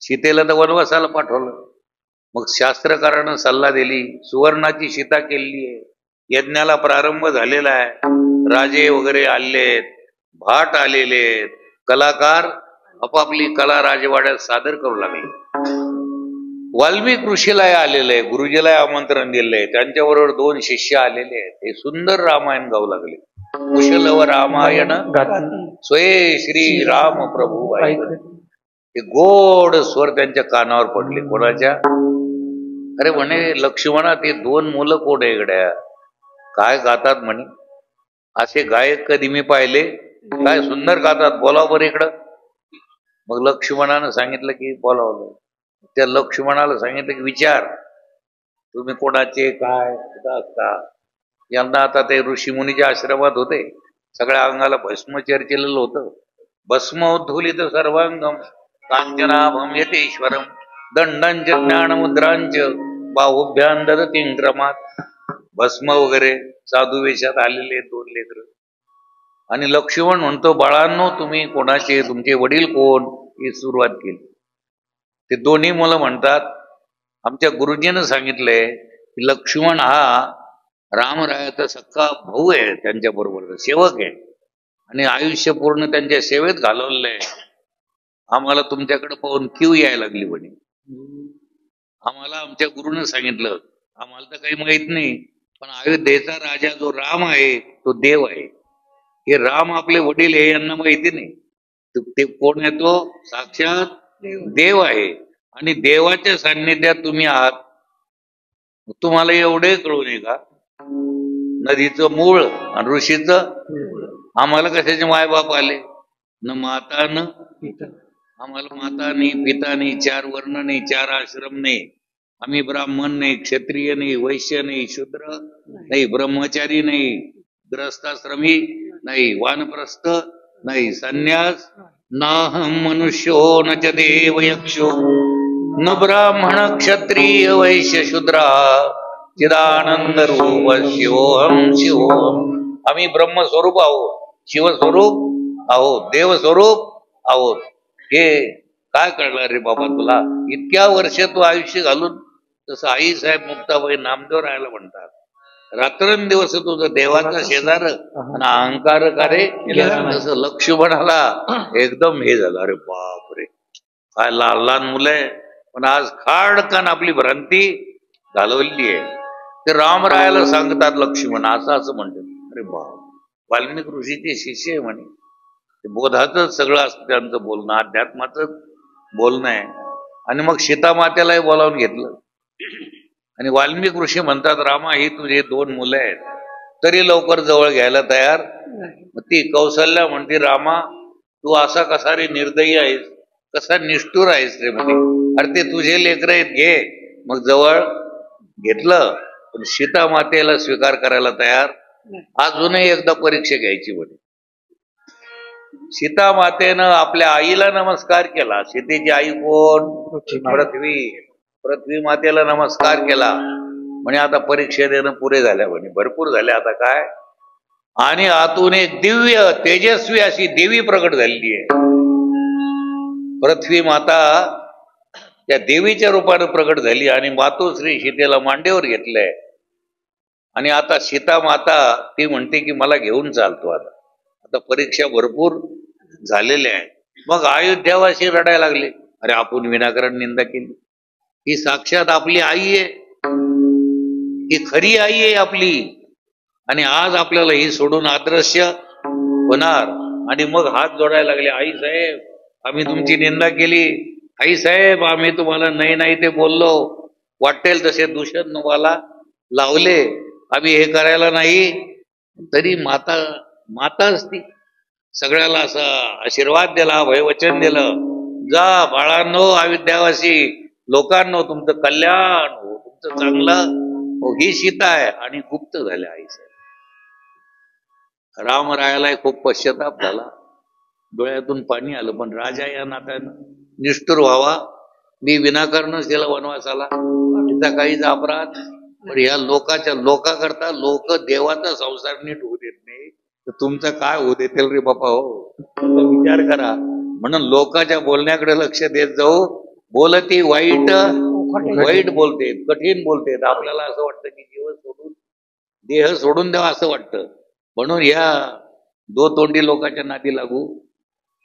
सीतेला तर वनवासाला पाठवलं. मग शास्त्रकारानं सल्ला दिली, सुवर्णाची सीता केलेली आहे. यज्ञाला प्रारंभ झालेला आहे. राजे वगैरे आलेत, भाट आलेले आहेत, कलाकार आपापली कला राजवाड्यात सादर करू लागले. वाल्मिक ऋषीला आलेले आहे, गुरुजीला आमंत्रण दिलंय. त्यांच्याबरोबर 2 शिष्य आलेले आहेत. हे सुंदर रामायण गाऊ लागले. कुशलव रामायण स्वये श्री राम प्रभू. हे गोड स्वर त्यांच्या कानावर पडले. कोणाच्या? अरे म्हणे लक्ष्मणा, ते 2 मुलं कोण आहे गड्या? काय गातात म्हणे? असे गायक कधी मी पाहिले? काय सुंदर गातात, बोला बरं इकडं. मग लक्ष्मणानं सांगितलं की बोलावलं. त्या लक्ष्मणाला सांगितलं की विचार, तुम्ही कोणाचे काय कुठं असता. यंदा आता ते ऋषीमुनीच्या आश्रमात होते, सगळ्या अंगाला भस्म चर्चिलेलं होतं. भस्मोद्धुलित सर्वांगम कांचनाभम यतेश्वरम दंडांच ज्ञानमुद्रांच बाहुभ्यां ददतीं क्रमात. भस्म वगैरे साधू वेशात आलेले 2 लेकर. आणि लक्ष्मण म्हणतो, बाळांनो तुम्ही कोणाचे, तुमचे वडील कोण, ही सुरुवात केली. ते दोन्ही मुलं म्हणतात, आमच्या गुरुजीनं सांगितलंय की लक्ष्मण हा रामरायाचा सक्का भाऊ आहे, त्यांच्या बरोबर सेवक आहे आणि आयुष्य पूर्ण त्यांच्या सेवेत घालवलेलं आहे. आम्हाला तुमच्याकडे पाहून क्यू यायला लागली म्हणे. आम्हाला आमच्या गुरुनं सांगितलं, आम्हाला तर काही माहित नाही, पण अयोध्येचा राजा जो राम आहे तो देव आहे. हे राम आपले वडील हे यांना माहिती नाही. ते कोण आहे, तो साक्षात देव आहे आणि देवाच्या सान्निध्यात तुम्ही आहात. तुम्हाला एवढे कळू नये का? नदीचं मूळ आणि ऋषीचं, आम्हाला कशाचे मायबाप आले, न माता न आम्हाला माता नाही, पिता नाही, 4 वर्ण नाही, 4 आश्रम नाही. आम्ही ब्राह्मण नाही, क्षत्रिय नाही, वैश्य नाही, शूद्र नाही, ब्रह्मचारी नाही, ग्रस्ताश्रमी नाही, वानप्रस्थ नाही, संन्यास नाहम मनुष्यो न च देव यक्षो न ब्राह्मण क्षत्रिय वैश्य शूद्रा चिदानंद रूप शिवोहम शिवोहम. आम्ही ब्रह्मस्वरूप आहोत, शिवस्वरूप आहोत, देवस्वरूप आहोत. हे काय कळणार रे बाबा तुला? इतक्या वर्ष तू आयुष्य घालून, तसं आई साहेब मुक्ताबाई नामदेव राहायला म्हणतात, रात्रंदिवस तुझं देवाचा शेजार आणि अहंकार कार्य, तसं लक्ष्मणाला एकदम हे झालं, अरे बाप रे काय लहान लहान मुलं आहे, पण आज खाडकन आपली भ्रांती घालवली आहे. ते रामरायाला सांगतात लक्ष्मण असं म्हणतात. अरे बाप, वाल्मिक ऋषीचे शिष्य आहे म्हणे. ते बोधाचं सगळं असतं त्यांचं बोलणं, अध्यात्माचं बोलणं आहे. आणि मग सीतामातेलाही बोलावून घेतलं आणि वाल्मिक ऋषी म्हणतात, रामा ही तुझे 2 मुलं आहेत, तरी लवकर जवळ घ्यायला तयार. मग ती कौशल्या म्हणते, रामा तू असा कसा रे निर्दयी आहेस, कसा निष्ठुर आहेस रे म्हणे. अरे ते तुझे लेकर आहेत, घे. मग जवळ घेतलं, पण सीता मातेला स्वीकार करायला तयार. अजूनही एकदा परीक्षा घ्यायची म्हणे. सीता मातेनं आपल्या आईला नमस्कार केला. सीतेची आई कोण? पृथ्वी. पृथ्वी मातेला नमस्कार केला म्हणे आता परीक्षा देणं पुरे झाल्या म्हणे, भरपूर झाले आता काय. आणि आतून एक दिव्य तेजस्वी अशी देवी प्रकट झालेली आहे. पृथ्वी माता त्या देवीच्या रूपाने प्रकट झाली आणि मातोश्री सीतेला मांडीवर घेतलंय. आणि आता सीता माता ती म्हणते की मला घेऊन चालतो. आता परीक्षा भरपूर झालेल्या आहे. मग अयोध्यावासी रडायला लागले, अरे आपण विनाकारण निंदा केली, ही साक्षात आपली आई आहे, ही खरी आई आहे आपली, आणि आज आपल्याला ही सोडून अदृश्य होणार. आणि मग हात जोडायला लागले, आई साहेब आम्ही तुमची निंदा केली, आई साहेब आम्ही तुम्हाला नाही नाही ते बोललो, वाटेल तसे दूषण तुम्हाला लावले, आम्ही हे करायला नाही. तरी माता माता असती, सगळ्याला असा आशीर्वाद दिला, भयवचन दिलं, जा बाळांनो अयोध्यावासी लोकांनो तुमचं कल्याण हो, तुमचं चांगलं हो. ही सीता आहे आणि गुप्त झाल्या आई साहेब. रामरायाला खूप पश्चाताप झाला, डोळ्यातून पाणी आलं. पण राजा या नात्यानं निष्ठुर व्हावा, मी विनाकारणच त्याला वनवासाला, तिचा काहीच अपराध, पण या लोकाकरता लोक देवाचा संसार नीट होऊ देत नाही, तर तुमचा काय होऊ देतील रे बापा हो, विचार करा. म्हणून लोकांच्या बोलण्याकडे लक्ष देत जाऊ. बोलती वाईट वाईट बोलते, कठीण बोलते. आपल्याला असं वाटतं की जीवन सोडून देह सोडून द्यावा असं वाटतं. म्हणून या 2 तोंडी लोकांच्या नादी लागू.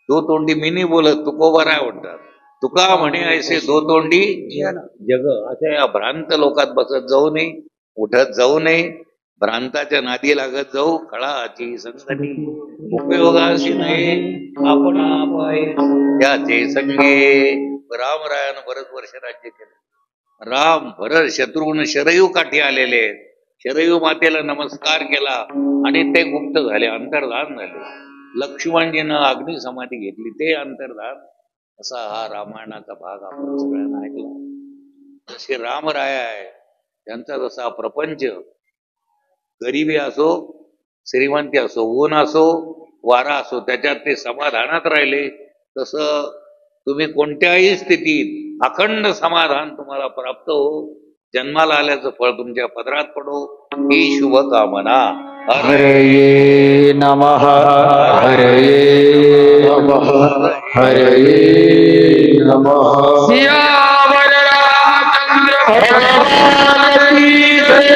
2 तोंडी मी नाही बोलत, तुकोबा राय म्हणतात. तुका म्हणे ऐसे 2 तोंडी जग. अशा या भ्रांत लोकात बसत जाऊ नये, उठत जाऊ नये, भ्रांताच्या नादी लागत जाऊ. खळाची संगती उपयोगाशी नाही, आपण पाय त्याचे संगे. रामरायानं बरेच वर्ष राज्य केलं. राम भरत शत्रुघ्न शरयू काठी आलेले, शरयू मातेला नमस्कार केला आणि ते गुप्त झाले, अंतर्धान झाले. लक्ष्मणजीनं अग्नी समाधी घेतली, ते अंतर्धान असा हा रामायणाचा भाग आपण सगळ्यांना ऐकला. जसे रामराय आहे त्यांचा जसा प्रपंच, गरिबी असो श्रीमंती असो, ऊन असो वारा असो, त्याच्यात ते समाधानात राहिले. तसं तुम्ही कोणत्याही स्थितीत अखंड समाधान तुम्हाला प्राप्त हो, जन्माला आल्याचं फळ तुमच्या पदरात पडो, ही शुभकामना. हरये नमः हरये नमः हरये नमः. सियावर रामचंद्र भगवान की जय.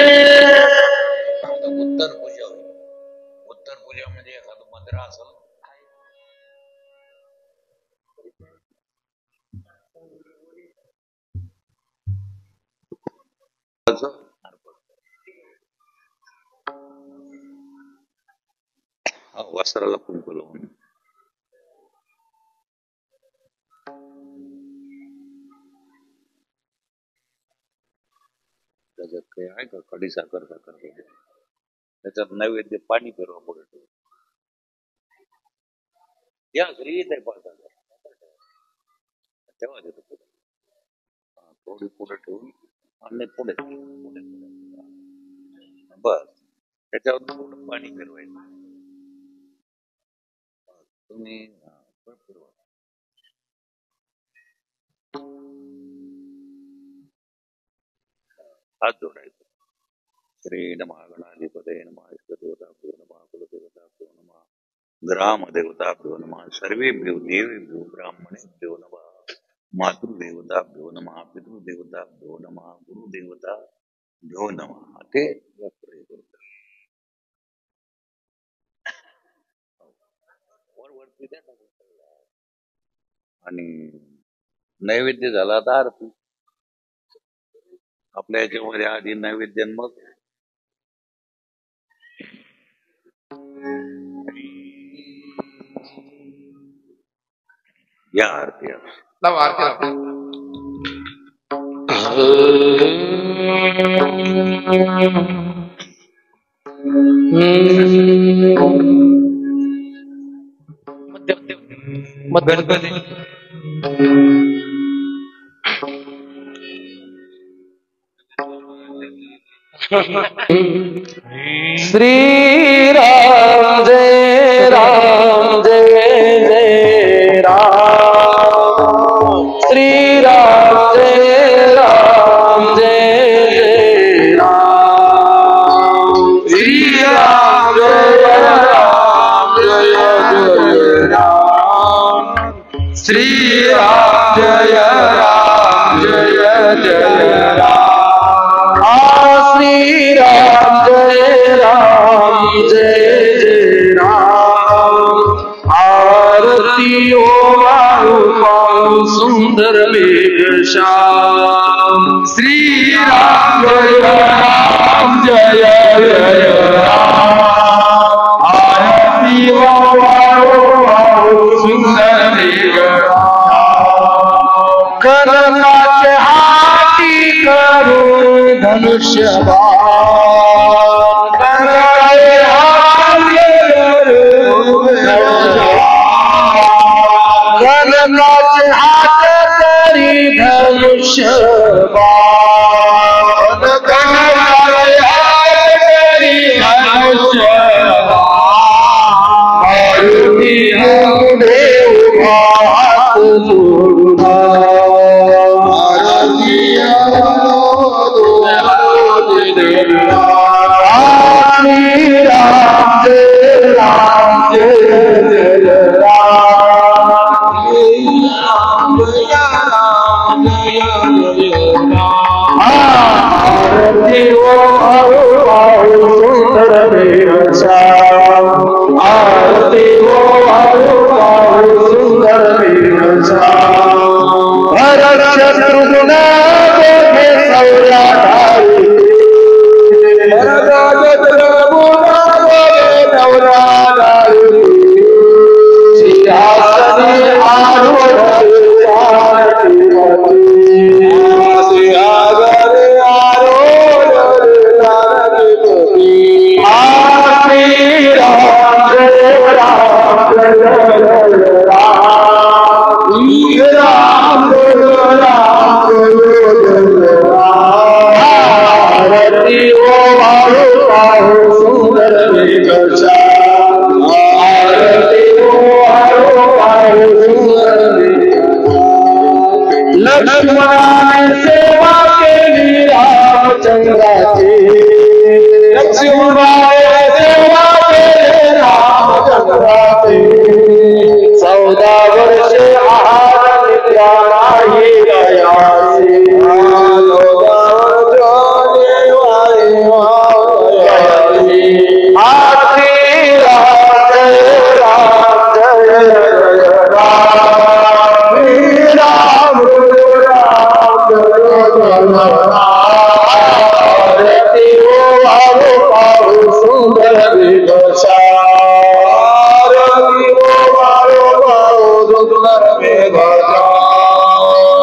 उत्तर पूजा होईल. उत्तर पूजा म्हणजे एखादं मंदिर असेल, वस्त्राला कुंकू लावून त्याच्यात काही आहे का खडी साखर त्याच्यात नैवेद्य पाणी फिरवा पुढे ठेवून या घरी येत आहे तेव्हा देतो पुढे. थोडी पुढे ठेवून आणि पुढे बस त्याच्यावर थोडं पाणी फिरवायचं. तुम्ही फिरवा. हात जोडायचं. श्री नमः गणाधिपतये नमः इष्टदेवताभ्यो नमः कुलदेवताभ्यो नमः ग्रामदेवताभ्यो नमः सर्वेभ्यो देवेभ्यो ब्राह्मणेभ्यो नमः मातृदेवताभ्यो नमः पितृदेवताभ्यो नमः गुरुदेवताभ्यो नमः. ते वरती द्या आणि नैवेद्य झाला तर आरती. आपल्या याच्यामध्ये आधी नैवेद्य मग या आरती. लाव आरती लाव. गणपती श्री राम जय राम जय जय राम. श्री राम जय राम जय जय राम. श्री राम जय राम जय जय राम. श्री राम जय राम जय जय राम. श्री राम जय राम जय जय राम. आरती ओ पाहु सुंदर मेघ श्याम. श्री राम जय राम जय जय राम. आरती ओ पाहु सुंदर मेघ श्याम. कर्णाचे हाती करून धनुष्य कर्णाचे हात तरी धनुष्य देव हात जोडून लक्ष्मणाने सेवा केली रामचंद्राची लक्ष्मणाने सेवा केली रामचंद्राची 14 वर्षे आहार निद्रा नाही गयासी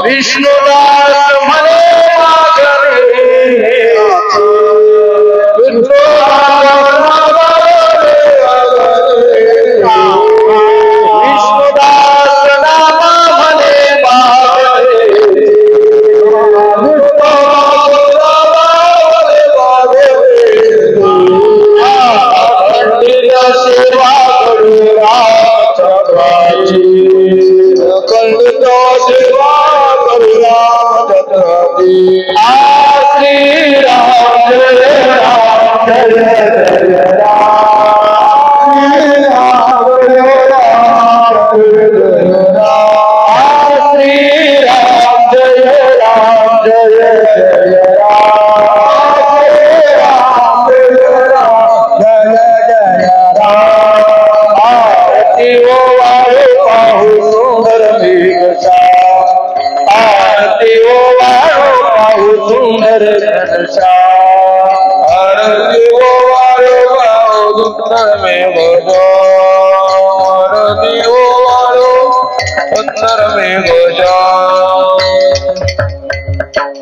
विष्णुदास म्हणे विष्णुदास नामा म्हणे सेवा करू रामचंद्राची खंडित सेवा करू रामचंद्राची श्री राम जय राम जय जय राम श्री राम जय राम जय जय राम श्री राम जय राम जय जय राम श्री राम जय राम जय जय राम आरती ओ वारे पाहू सुंदर मेघसा आरती ओ वारो पाहू सुंदर घनसा आरती ओ वारो पाहू सुंदर मेघसा आरती ओ वारो सुंदर मेघसा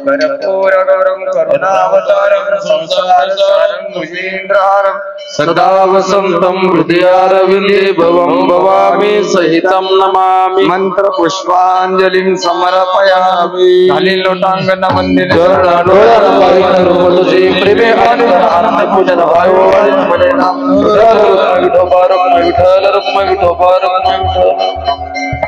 कर्पूरगौरं करुणावतारं संसारसारं भुजेन्द्रहारं सदा वसन्तं हृदयारविन्दे भवं भवामि सहितं नमामि मंत्र पुष्पांजलिं समर्पयामि खाली लोटांगण मंदिर प्रेमे आनंद पूजन विठोबा रुक्म विठ्ठल रुक्म विठोबा रुक्म विठ्ठल